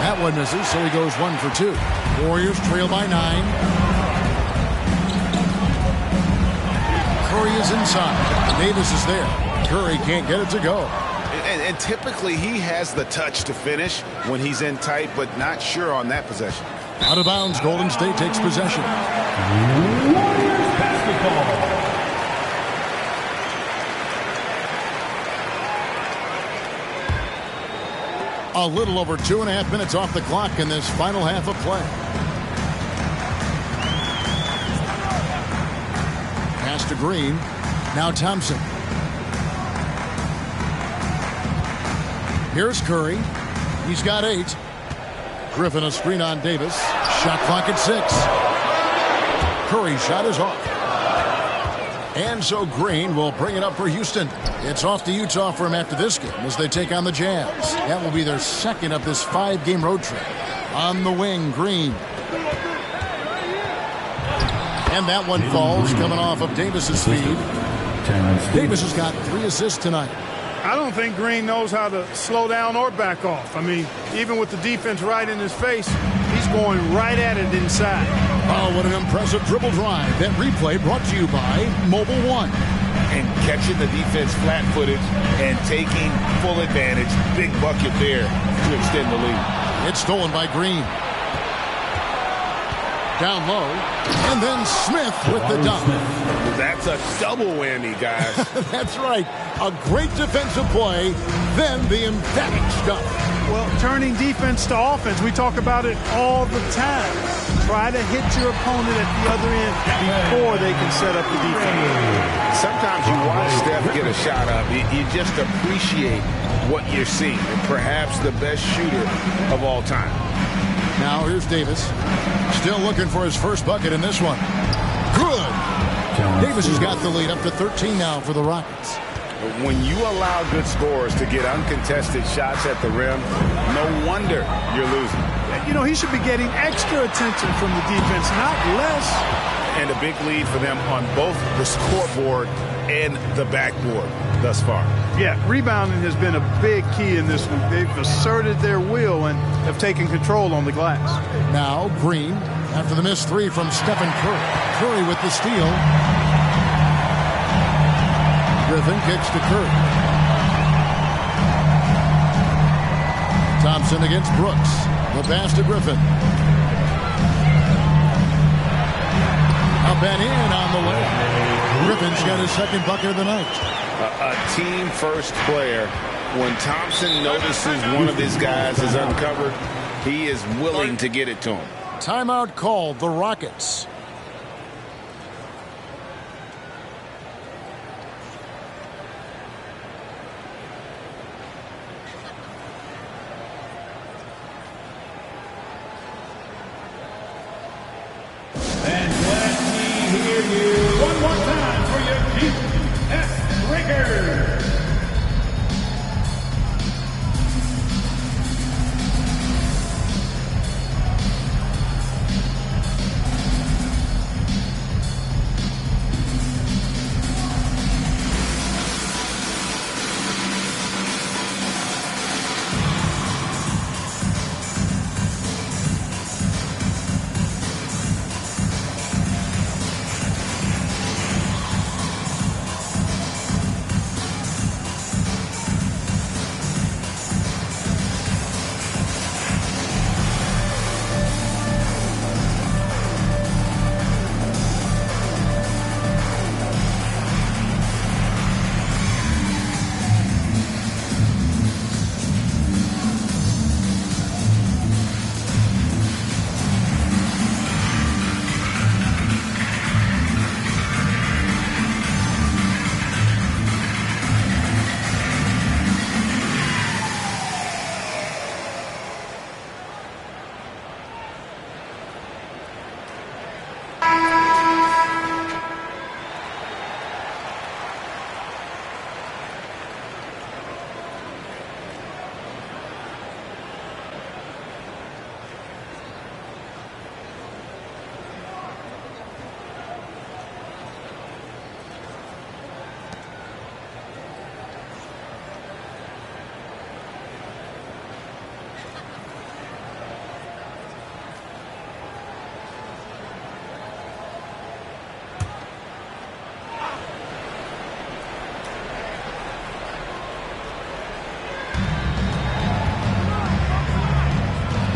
That one misses, so he goes 1 for 2. Warriors trail by 9. Curry is inside. Davis is there. Curry can't get it to go. And typically he has the touch to finish when he's in tight, but not sure on that possession. Out of bounds, Golden State takes possession. Warriors basketball. A little over 2.5 minutes off the clock in this final half of play. Pass to Green. Now Thompson. Here's Curry. He's got 8. Griffin a screen on Davis. Shot clock at 6. Curry's shot is off. And so Green will bring it up for Houston. It's off to Utah for him after this game as they take on the Jazz. That will be their second of this 5-game road trip. On the wing, Green. And that one falls coming off of Davis's speed. Davis has got 3 assists tonight. I don't think Green knows how to slow down or back off. I mean, even with the defense right in his face, he's going right at it inside. Oh, what an impressive dribble drive. That replay brought to you by Mobile One. And catching the defense flat-footed and taking full advantage. Big bucket there to extend the lead. It's stolen by Green. Down low. And then Smith with the dunk. That's a double whammy, guys. That's right. A great defensive play, then the emphatic stuff. Well, turning defense to offense, we talk about it all the time. Try to hit your opponent at the other end before they can set up the defense. Sometimes you watch Steph get a shot up. You just appreciate what you're seeing. And perhaps the best shooter of all time. Now here's Davis. Still looking for his first bucket in this one. Good. Davis has got the lead up to 13 now for the Rockets. When you allow good scorers to get uncontested shots at the rim, no wonder you're losing. You know, he should be getting extra attention from the defense, not less. And a big lead for them on both the scoreboard and the backboard thus far. Yeah, rebounding has been a big key in this one. They've asserted their will and have taken control on the glass. Now Green after the missed three from Stephen Curry. Curry with the steal. Griffin kicks to Curry. Thompson against Brooks. The pass to Griffin. Up and in on the way. Griffin's got his second bucket of the night. A team-first player. When Thompson notices one of his guys is uncovered, he is willing to get it to him. Timeout called, the Rockets. And let me hear you one more time for your Houston S-Breakers.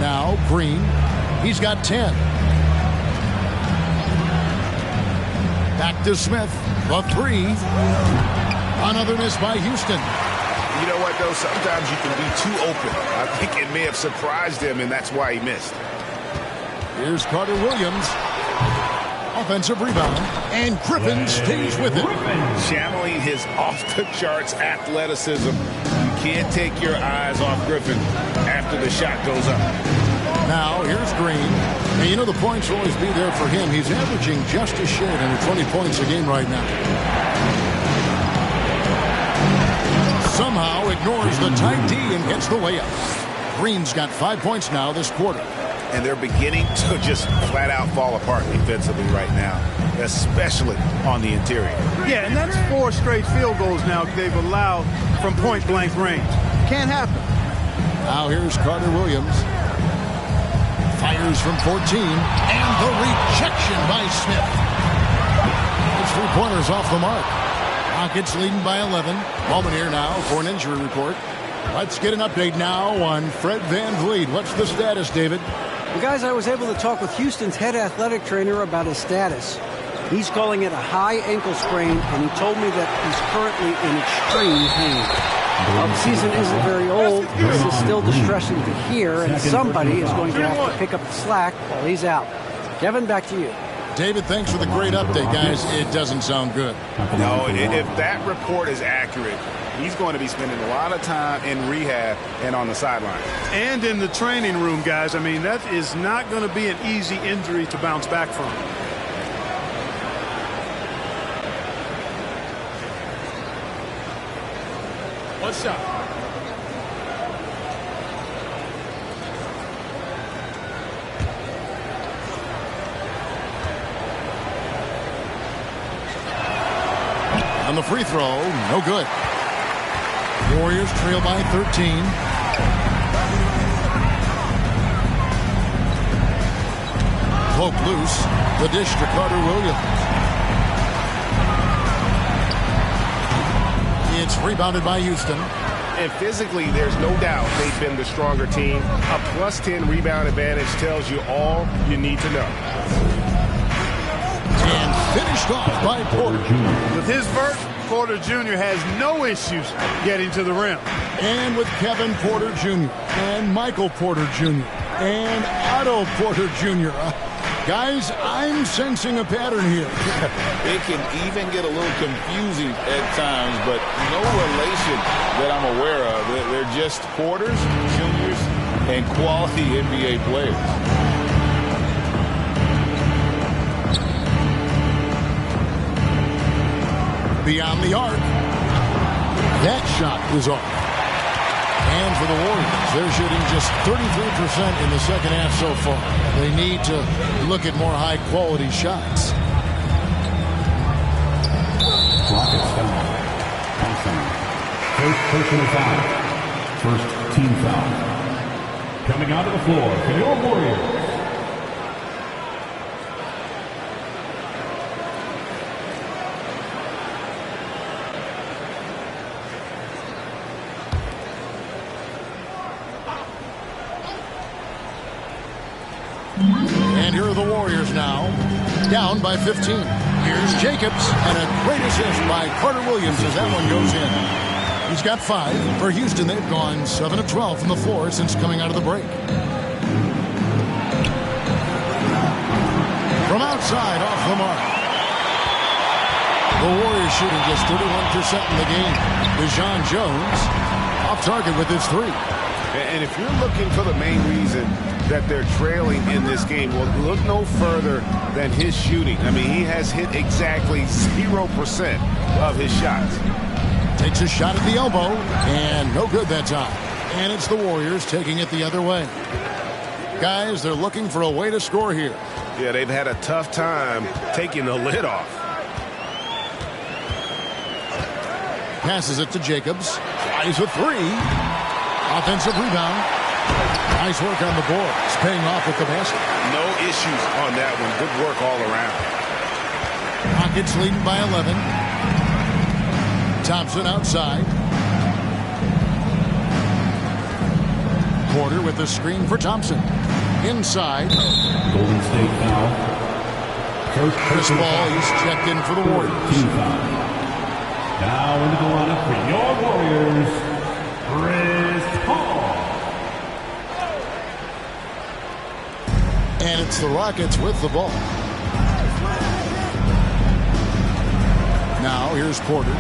Now Green, he's got 10. Back to Smith, the three. Another miss by Houston. You know what, though? Sometimes you can be too open. I think it may have surprised him, and that's why he missed. Here's Carter Williams. Offensive rebound, and Griffin stays with it. Channeling his off-the-charts athleticism. You can't take your eyes off Griffin after the shot goes up. Now, here's Green. And you know the points will always be there for him. He's averaging just a shade under 20 points a game right now. Somehow ignores the tight D and gets the layup. Green's got 5 points now this quarter. And they're beginning to just flat out fall apart defensively right now, especially on the interior. Yeah, and that's 4 straight field goals now they've allowed from point-blank range. Can't happen. Now here's Carter Williams. Fires from 14, and the rejection by Smith. His 3-pointers off the mark. Rockets leading by 11. Moment here now for an injury report. Let's get an update now on Fred VanVleet. What's the status, David? Well, guys, I was able to talk with Houston's head athletic trainer about his status. He's calling it a high ankle sprain, and he told me that he's currently in extreme pain. While the season isn't very old, this is still distressing to hear, and somebody is going to have to pick up the slack while he's out. Kevin, back to you. David, thanks for the great update, guys. It doesn't sound good. No, if that report is accurate, he's going to be spending a lot of time in rehab and on the sideline. And in the training room, guys. I mean, that is not going to be an easy injury to bounce back from. One shot. On the free throw, no good. Warriors trail by 13. Poke loose. The dish to Carter Williams. It's rebounded by Houston. And physically, there's no doubt they've been the stronger team. A plus 10 rebound advantage tells you all you need to know. And finished off by Porter Jr. With his vert, Porter Jr. has no issues getting to the rim. And with Kevin Porter Jr. and Michael Porter Jr. and Otto Porter Jr. Guys, I'm sensing a pattern here. It can even get a little confusing at times, but no relation that I'm aware of. They're just Porters, Juniors, and quality NBA players. Beyond the arc. That shot is off. And for the Warriors, they're shooting just 33% in the second half so far. They need to look at more high-quality shots. Rockets foul. Thompson. First personal foul. First team foul. Coming onto the floor for your Warriors. And here are the Warriors now, down by 15. Here's Jacobs, and a great assist by Carter Williams as that one goes in. He's got 5. For Houston, they've gone 7 of 12 from the floor since coming out of the break. From outside, off the mark. The Warriors shooting just 31% in the game. DeJon Jones off target with his 3. And if you're looking for the main reason that they're trailing in this game, well, look no further than his shooting. I mean, he has hit exactly 0% of his shots. Takes a shot at the elbow, and no good that time. And it's the Warriors taking it the other way. Guys, they're looking for a way to score here. Yeah, they've had a tough time taking the lid off. Passes it to Jacobs. Tries a 3. Offensive rebound. Nice work on the board. It's paying off with the basket. No issues on that one. Good work all around. Rockets leading by 11. Thompson outside. Porter with the screen for Thompson. Inside. Golden State foul. Chris Paul, he's checked in for the Warriors. Team foul. Now into the lineup for your Warriors, Chris Paul. And it's the Rockets with the ball. Now here's Porter.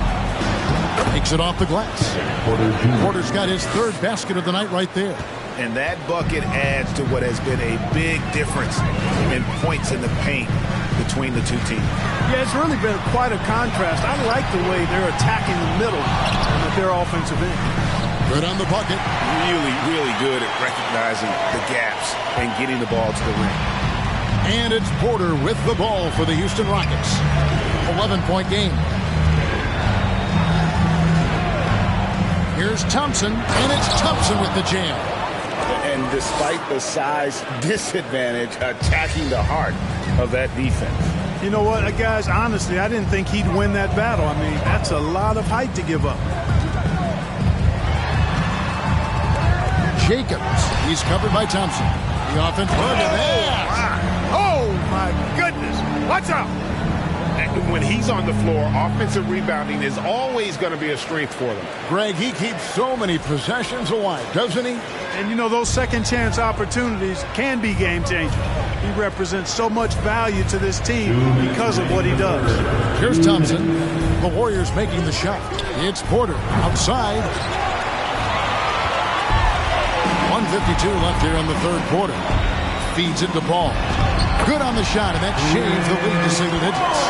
Takes it off the glass. Porter's got his 3rd basket of the night right there. And that bucket adds to what has been a big difference in points in the paint between the two teams. Yeah, it's really been quite a contrast. I like the way they're attacking the middle with their offensive end. Good on the bucket. Really, really good at recognizing the gaps and getting the ball to the rim. And it's Porter with the ball for the Houston Rockets. 11-point game. Here's Thompson, and it's Thompson with the jam. And despite the size disadvantage, attacking the heart of that defense. You know what, guys, honestly, I didn't think he'd win that battle. I mean, that's a lot of height to give up. Jacobs, he's covered by Thompson. The offense. Oh, my goodness. Watch out. When he's on the floor, offensive rebounding is always going to be a strength for them. Greg, he keeps so many possessions alive, doesn't he? And, you know, those second-chance opportunities can be game-changers. He represents so much value to this team because of what he does. Here's Thompson. The Warriors making the shot. It's Porter outside. 1:52 left here in the third quarter. Feeds it to Ball. Good on the shot, and that shaves the lead to single digits.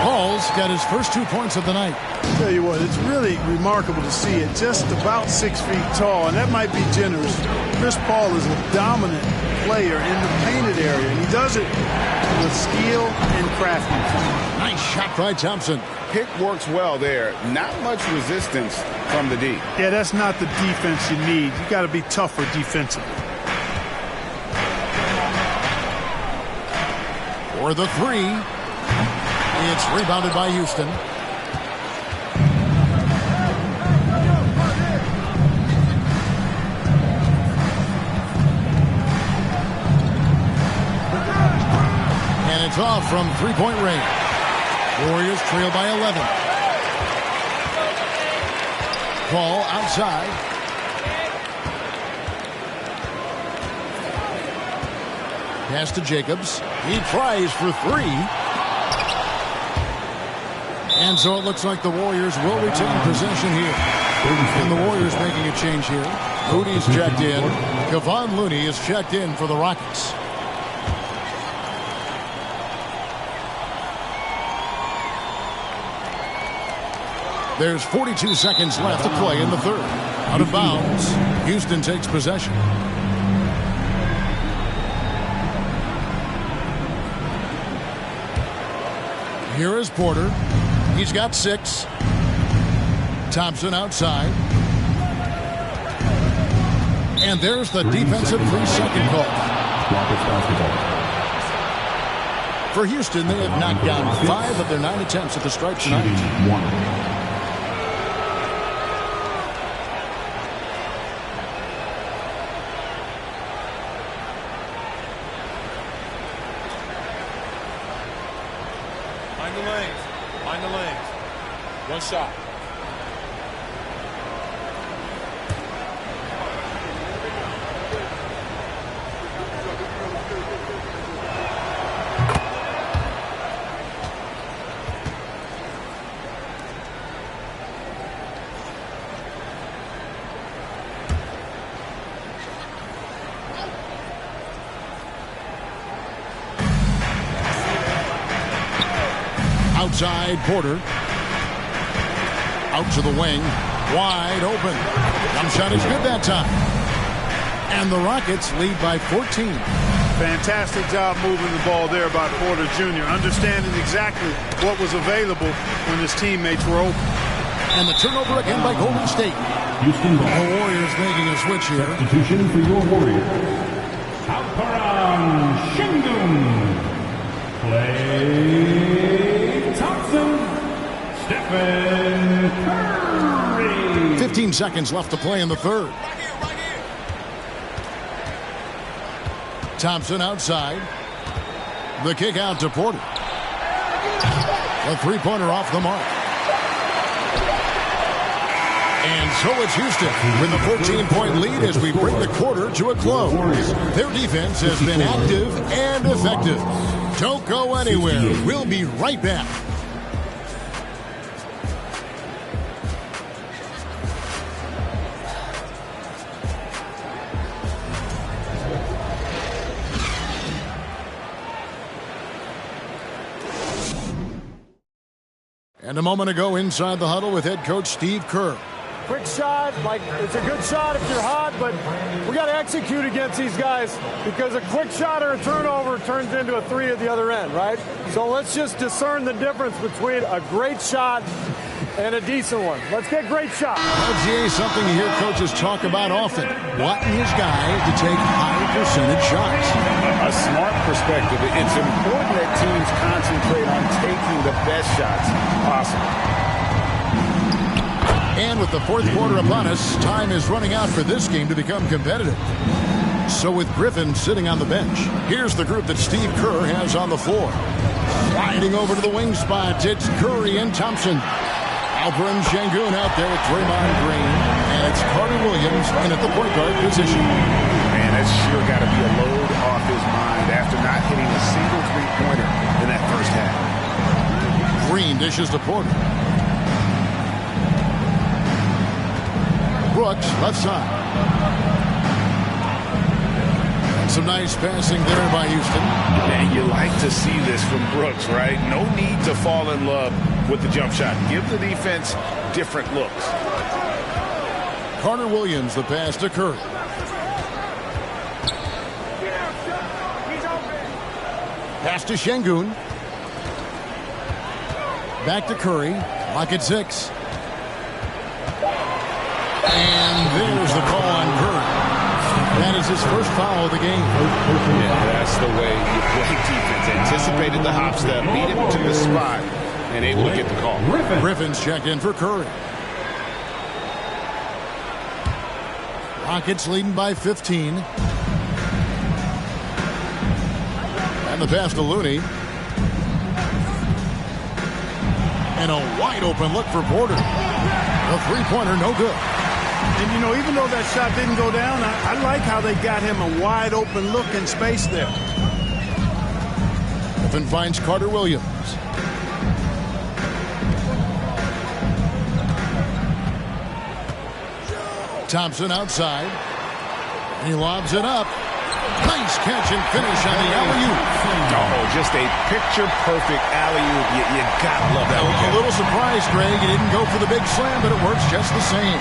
Ball's got his first 2 points of the night. I'll tell you what, it's really remarkable to see it. Just about 6 feet tall, and that might be generous. Chris Paul is a dominant player in the painted area, and he does it with skill and craftiness. Nice shot by Thompson. Pick works well there. Not much resistance from the D. Yeah, that's not the defense you need. You got to be tougher defensively. For the three. It's rebounded by Houston. And it's off from three-point range. Warriors trail by 11. Ball outside. Pass to Jacobs. He tries for three. And so it looks like the Warriors will retain possession here. And the Warriors making a change here. Moody's checked in. Kevon Looney is checked in for the Rockets. There's 42 seconds left to play in the third. Out of bounds. Houston takes possession. Here is Porter. He's got 6. Thompson outside. And there's the defensive 3-second call. For Houston, they have knocked down 5 of their 9 attempts at the stripe tonight. Find the lanes. One shot. Outside Porter. Out to the wing. Wide open. Jump shot is good that time. And the Rockets lead by 14. Fantastic job moving the ball there by Porter Jr. Understanding exactly what was available when his teammates were open. And the turnover again by Golden State. Houston, the Warriors making a switch here. Substitution for your Warriors. Alperen Sengun. Klay Thompson. Stephen Curry. 15 seconds left to play in the third. Thompson outside. The kick out to Porter. A three-pointer off the mark. And so it's Houston with a 14-point lead as we bring the quarter to a close. Their defense has been active and effective. Don't go anywhere. We'll be right back. And a moment ago inside the huddle with head coach Steve Kerr. Quick shot, like it's a good shot if you're hot, but we got to execute against these guys because a quick shot or a turnover turns into a three at the other end, right? So let's just discern the difference between a great shot and a decent one. Let's get great shots. LGA, something you hear coaches talk about often. Wanting his guys to take high percentage shots. A smart perspective. It's important that teams concentrate on taking the best shots possible. And with the fourth quarter upon us, time is running out for this game to become competitive. So with Griffin sitting on the bench, here's the group that Steve Kerr has on the floor. Sliding over to the wing spots, it's Curry and Thompson. Alperen Sengun out there with Draymond Green. And it's Carter Williams in at the point guard position. Man, that's sure got to be a load off his mind after not hitting a single three-pointer in that first half. Green dishes to Porter. Brooks, left side. And some nice passing there by Houston. And you like to see this from Brooks, right? No need to fall in love with the jump shot. Give the defense different looks. Carter Williams, the pass to Curry. Pass to Sengun. Back to Curry. Lock at 6. And there's the call on Curry. That is his first foul of the game. Yeah, that's the way you play defense. Anticipated the hop step, beat him to the spot, and able to get the call. Griffin's checked in for Curry. Rockets leading by 15. And the pass to Looney. And a wide open look for Porter. The three-pointer no good. And, you know, even though that shot didn't go down, I like how they got him a wide open look in space there. Griffin finds Carter Williams. Thompson outside. He lobs it up. Nice catch and finish on the alley-oop. Oh, just a picture-perfect alley-oop. You gotta love that one. A little surprised, Greg. He didn't go for the big slam, but it works just the same.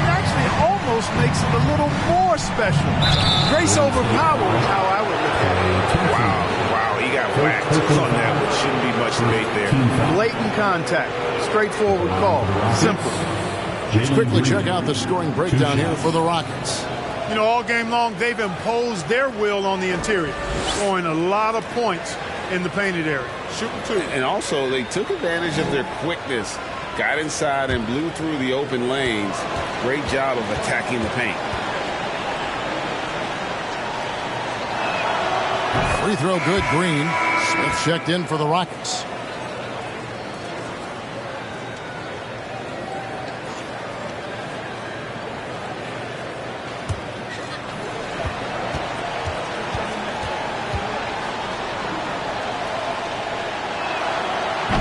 It actually almost makes it a little more special. Grace over power is how I would look at it. Wow, he got whacked on that one. Shouldn't be much debate there. Blatant contact. Straightforward call. Simple. Let's quickly check out the scoring breakdown here for the Rockets. You know, all game long, they've imposed their will on the interior, scoring a lot of points in the painted area. Shooting two. And also, they took advantage of their quickness, got inside and blew through the open lanes. Great job of attacking the paint. Free throw good, Green. Smith checked in for the Rockets.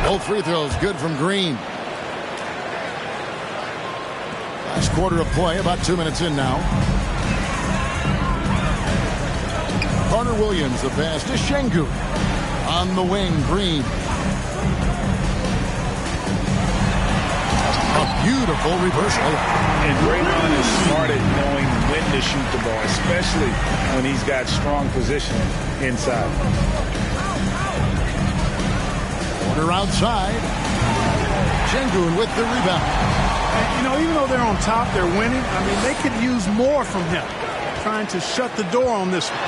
Both free throws good from Green. Last quarter of play, about 2 minutes in now. Carter Williams, the pass to Sengun. On the wing, Green. A beautiful reverse layup. And Draymond is smart at knowing when to shoot the ball, especially when he's got strong positioning inside. Porter outside. Sengun with the rebound. And, you know, even though they're on top, they're winning. I mean, they could use more from him. Trying to shut the door on this one.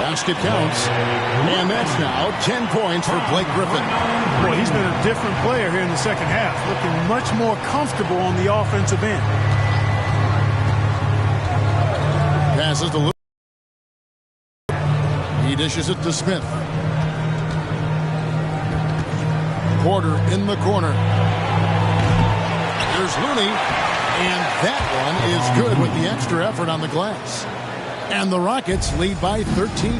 Basket counts. And that's now 10 points for Blake Griffin. Boy, he's been a different player here in the second half. Looking much more comfortable on the offensive end. Passes to Luke. He dishes it to Smith. Porter in the corner. Here's Looney. And that one is good with the extra effort on the glass. And the Rockets lead by 13.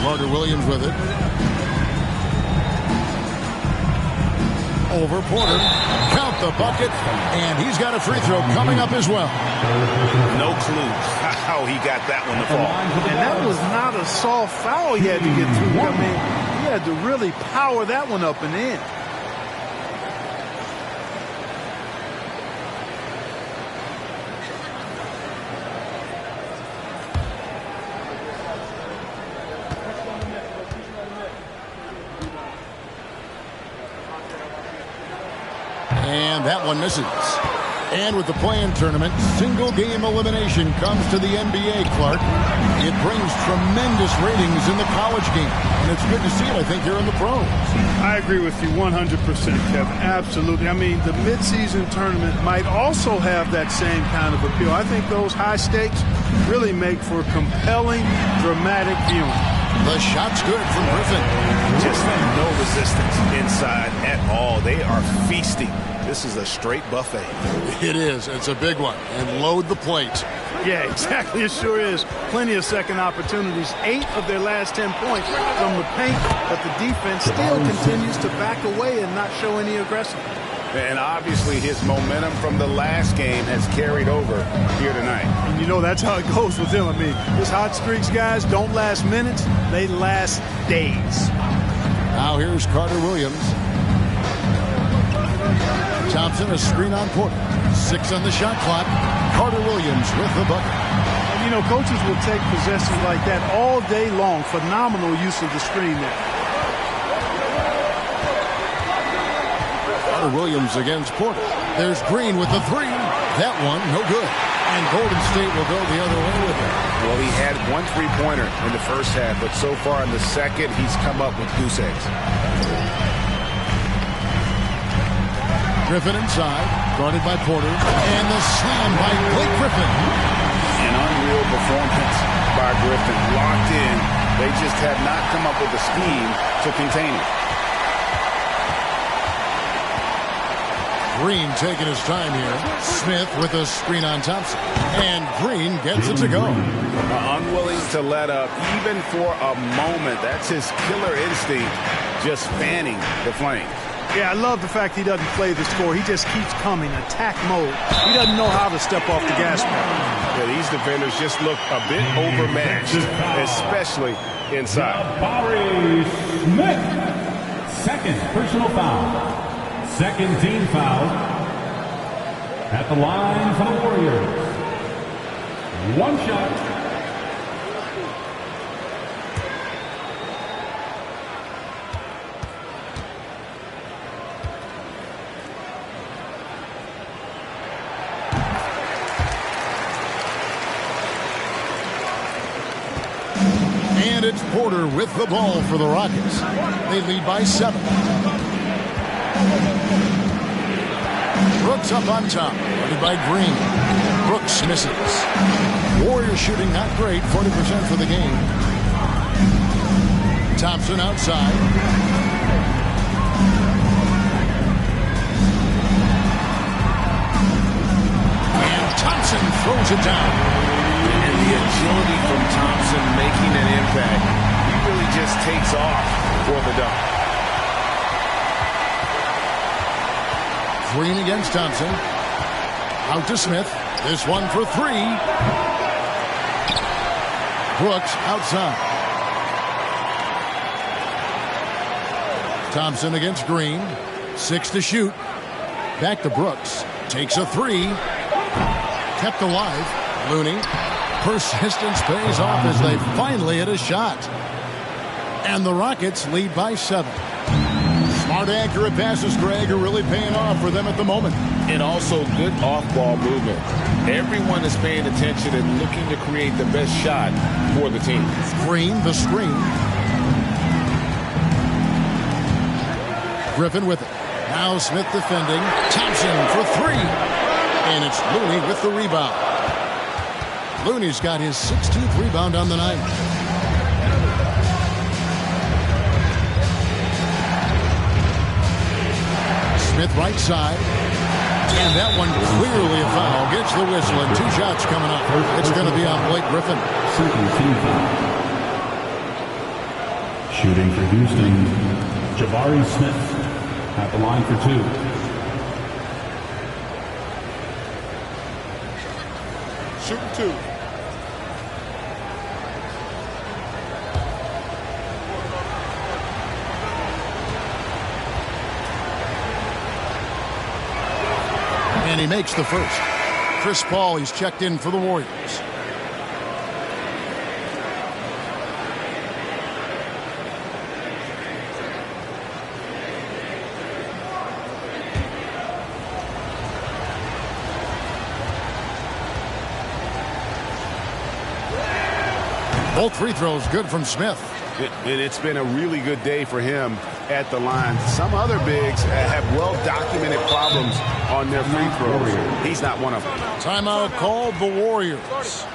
Carter Williams with it. Over Porter. Count the bucket. And he's got a free throw coming up as well. No clue how he got that one to fall. And that was not a soft foul he had to get through. I mean, he had to really power that one up and in. And that one misses. And with the play-in tournament, single-game elimination comes to the NBA, Clark. It brings tremendous ratings in the college game. And it's good to see it, I think, here in the pros. I agree with you 100%, Kevin. Absolutely. I mean, the midseason tournament might also have that same kind of appeal. I think those high stakes really make for compelling, dramatic viewing. The shot's good from Griffin. Just no resistance inside at all. They are feasting. This is a straight buffet. It is. It's a big one. And load the plate. Yeah, exactly. It sure is. Plenty of second opportunities. 8 of their last 10 points from the paint, but the defense still continues to back away and not show any aggression. And obviously his momentum from the last game has carried over here tonight. And you know that's how it goes with him. I mean, his hot streaks, guys, don't last minutes. They last days. Now here's Carter Williams. Thompson, a screen on Porter. 6 on the shot clock. Carter Williams with the bucket. And, you know, coaches will take possessions like that all day long. Phenomenal use of the screen there. Carter Williams against Porter. There's Green with the 3. That one, no good. And Golden State will go the other way with it. Well, he had 1 3-pointer in the first half, but so far in the second, he's come up with goose eggs. Griffin inside, guarded by Porter, and the slam by Blake Griffin. An unreal performance by Griffin. Locked in. They just have not come up with a scheme to contain it. Green taking his time here. Smith with a screen on Thompson. And Green gets it to go. Unwilling to let up even for a moment. That's his killer instinct, just fanning the flames. Yeah, I love the fact he doesn't play the score. He just keeps coming, attack mode. He doesn't know how to step off the gas pedal. Yeah, these defenders just look a bit overmatched, especially inside. Jabari Smith, second personal foul. Second team foul at the line for the Warriors. 1 shot. And it's Porter with the ball for the Rockets. They lead by 7. Brooks up on top, guarded by Green. Brooks misses. Warriors shooting not great, 40% for the game. Thompson outside. And Thompson throws it down. And the agility from Thompson making an impact. He really just takes off for the dunk. Green against Thompson. Out to Smith. This one for 3. Brooks outside. Thompson against Green. 6 to shoot. Back to Brooks. Takes a 3. Kept alive. Looney. Persistence pays off as they finally hit a shot. And the Rockets lead by 7. Smart, accurate passes, Greg, are really paying off for them at the moment. And also good off-ball movement. Everyone is paying attention and looking to create the best shot for the team. Green, the screen. Griffin with it. Now Smith defending. Thompson for 3. And it's Looney with the rebound. Looney's got his 16th rebound on the night. Smith right side. And that one clearly a foul. Gets the whistle and 2 shots coming up. It's going to be on Blake Griffin. Second team foul. Shooting for Houston, Jabari Smith at the line for 2. Shooting 2. And he makes the first. Chris Paul, he's checked in for the Warriors. Both free throws good from Smith. And it's been a really good day for him at the line. Some other bigs have well-documented problems on their free throws. He's not one of them. Timeout called the Warriors.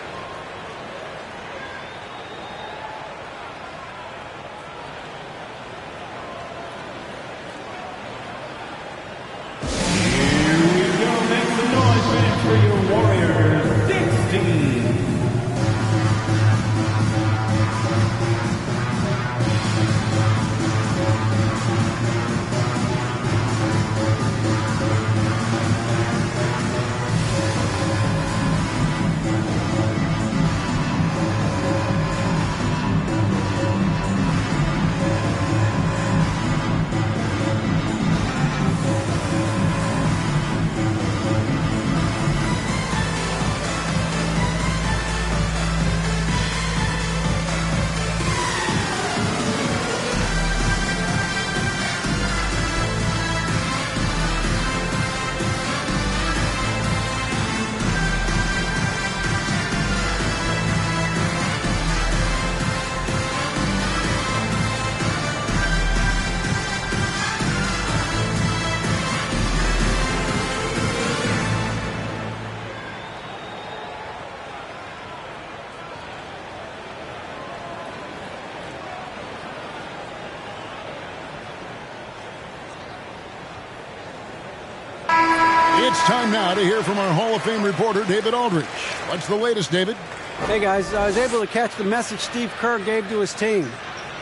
It's time now to hear from our Hall of Fame reporter, David Aldridge. What's the latest, David? Hey, guys. I was able to catch the message Steve Kerr gave to his team.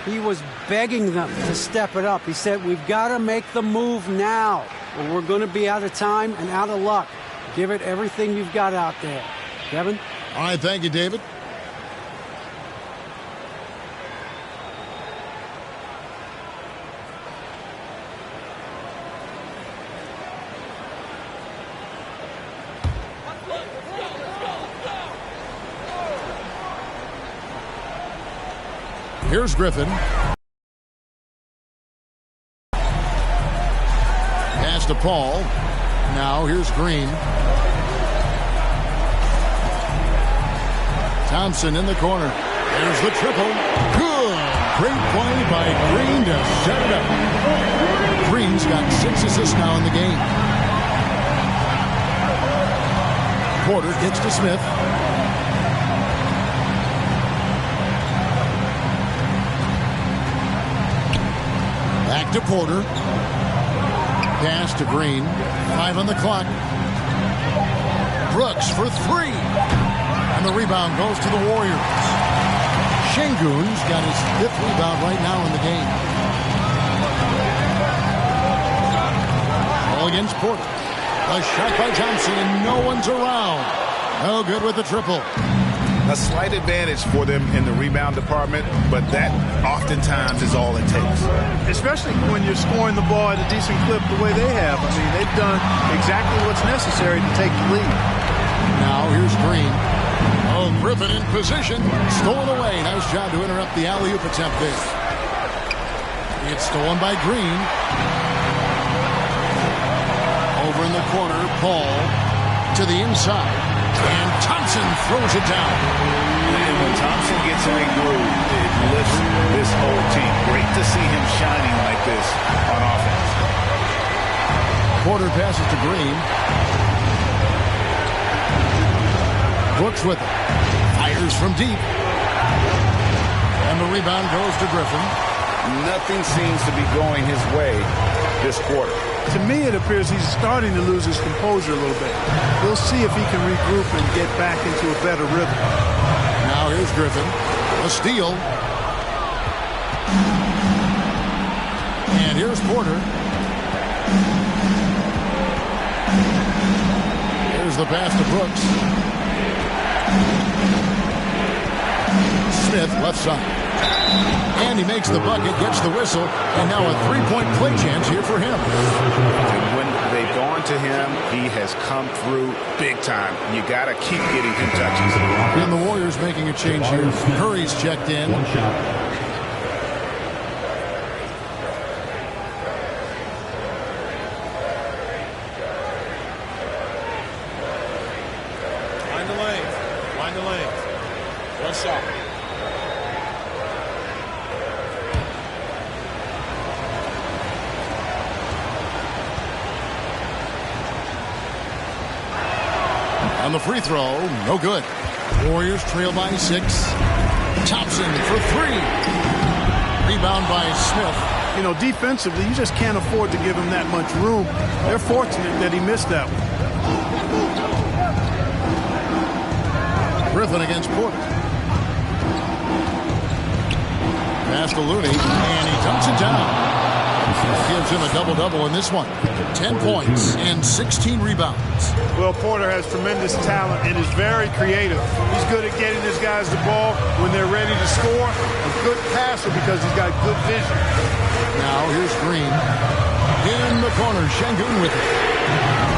He was begging them to step it up. He said, we've got to make the move now, or we're going to be out of time and out of luck. Give it everything you've got out there. Kevin? All right, thank you, David. Here's Griffin. Pass to Paul. Now here's Green. Thompson in the corner. There's the triple. Good. Great play by Green to set it up. Green's got 6 assists now in the game. Porter gets to Smith. Back to Porter. Pass to Green. 5 on the clock. Brooks for 3. And the rebound goes to the Warriors. Şengün's got his 5th rebound right now in the game. All against Porter. A shot by Johnson and no one's around. No good with the triple. A slight advantage for them in the rebound department, but that oftentimes is all it takes. Especially when you're scoring the ball at a decent clip the way they have. I mean, they've done exactly what's necessary to take the lead. Now here's Green. Oh, Griffin in position. Stolen away. Nice job to interrupt the alley-oop attempt there. It's stolen by Green. Over in the corner, Paul to the inside. And Thompson throws it down. And when Thompson gets in a groove, it lifts this whole team. Great to see him shining like this on offense. Porter passes to Green. Brooks with it. Fires from deep. And the rebound goes to Griffin. Nothing seems to be going his way this quarter. To me, it appears he's starting to lose his composure a little bit. We'll see if he can regroup and get back into a better rhythm. Now here's Griffin. A steal. And here's Porter. Here's the pass to Brooks. Smith, left side. And he makes the bucket, gets the whistle, and now a three-point play chance here for him. And when they've gone to him, he has come through big time. You got to keep getting him touches. And the Warriors making a change here. Curry's checked in. One shot. Line the lane. Line the lane. One shot. On the free throw, no good. Warriors trail by 6. Thompson for 3. Rebound by Smith. You know, defensively, you just can't afford to give him that much room. They're fortunate that he missed that one. Griffin against Porter. Pass to Looney, and he dunks it down. Gives him a double-double in this one. 10 points and 16 rebounds. Well, Porter has tremendous talent and is very creative. He's good at getting his guys the ball when they're ready to score. A good passer because he's got good vision. Now here's Green. In the corner, Şengün with it.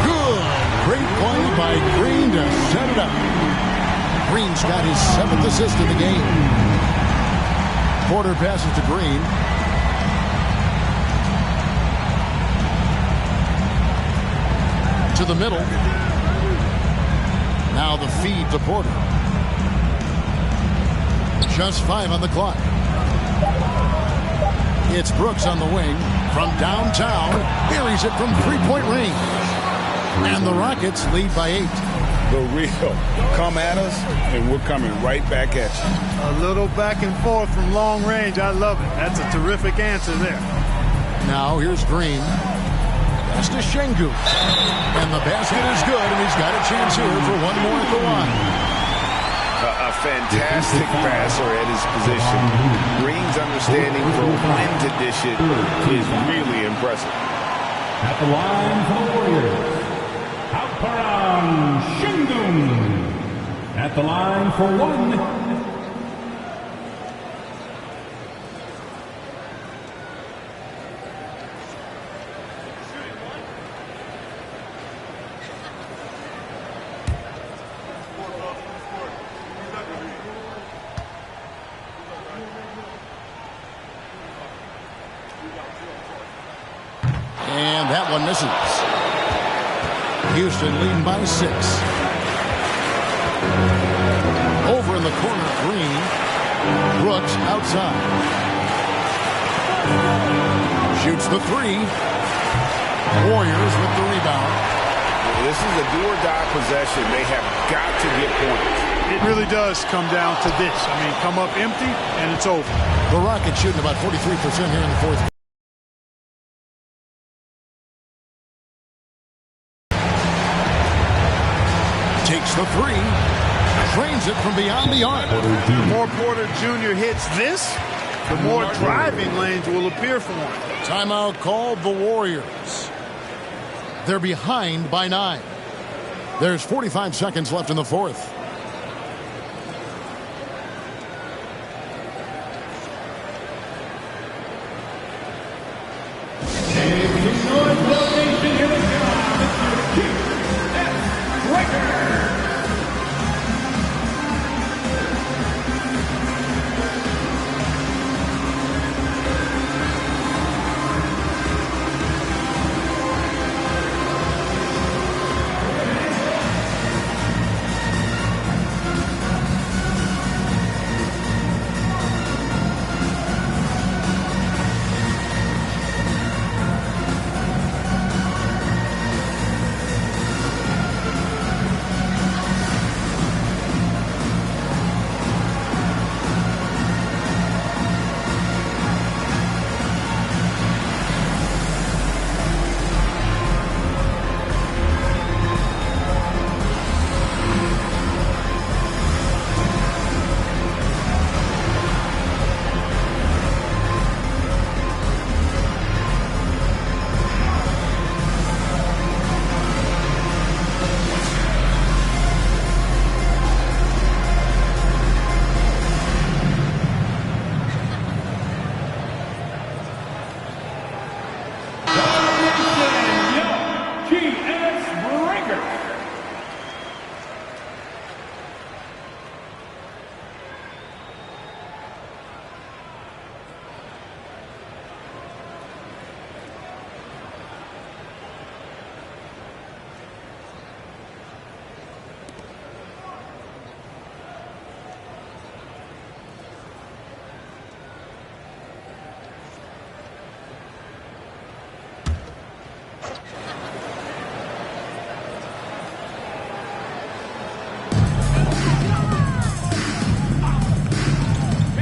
Good. Great play by Green to set it up. Green's got his 7th assist in the game. Porter passes to Green. To the middle. Now the feed to Porter. Just 5 on the clock. It's Brooks on the wing. From downtown, buries it from 3-point range. And the Rockets lead by 8. The real come at us, and we're coming right back at you. A little back and forth from long range. I love it. That's a terrific answer there. Now here's Green. Pass to Şengün. And the basket is good, and he's got a chance here for one more at the line. A fantastic passer at his position. Green's understanding for when to dish it is really impressive. At the line for the Warriors, Alperen Şengün. At the line for 1. And that one misses. Houston leading by 6. Over in the corner, Green. Brooks outside. Shoots the 3. Warriors with the rebound. This is a do-or-die possession. They have got to get points. It really does come down to this. I mean, come up empty, and it's over. The Rockets shooting about 43% here in the fourth. Takes the 3. Trains it from beyond the arc. The more Porter Jr. hits this, the more driving lanes will appear for him. Timeout called the Warriors. They're behind by 9. There's 45 seconds left in the fourth.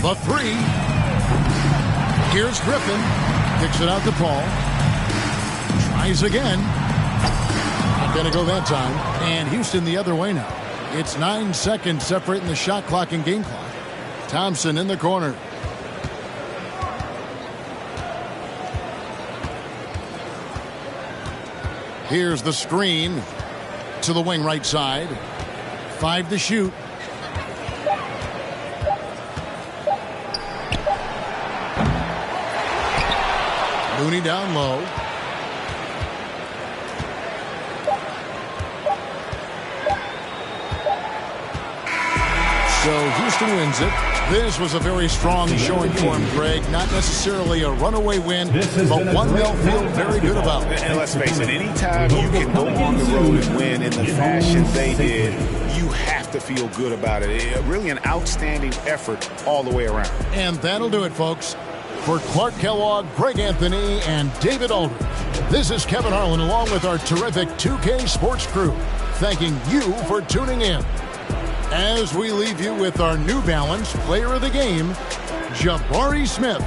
The three. Here's Griffin. Kicks it out to Paul. Tries again. Not going to go that time. And Houston the other way now. It's 9 seconds separating the shot clock and game clock. Thompson in the corner. Here's the screen to the wing right side. 5 to shoot. Looney down low. So Houston wins it. This was a very strong showing for him, Greg. Not necessarily a runaway win, but one they'll feel very good about. And let's face it, anytime you can go on the road and win in the fashion they did, you have to feel good about it. Really an outstanding effort all the way around. And that'll do it, folks. For Clark Kellogg, Greg Anthony, and David Aldridge, this is Kevin Harlan along with our terrific 2K Sports crew, thanking you for tuning in. As we leave you with our New Balance Player of the Game, Jabari Smith.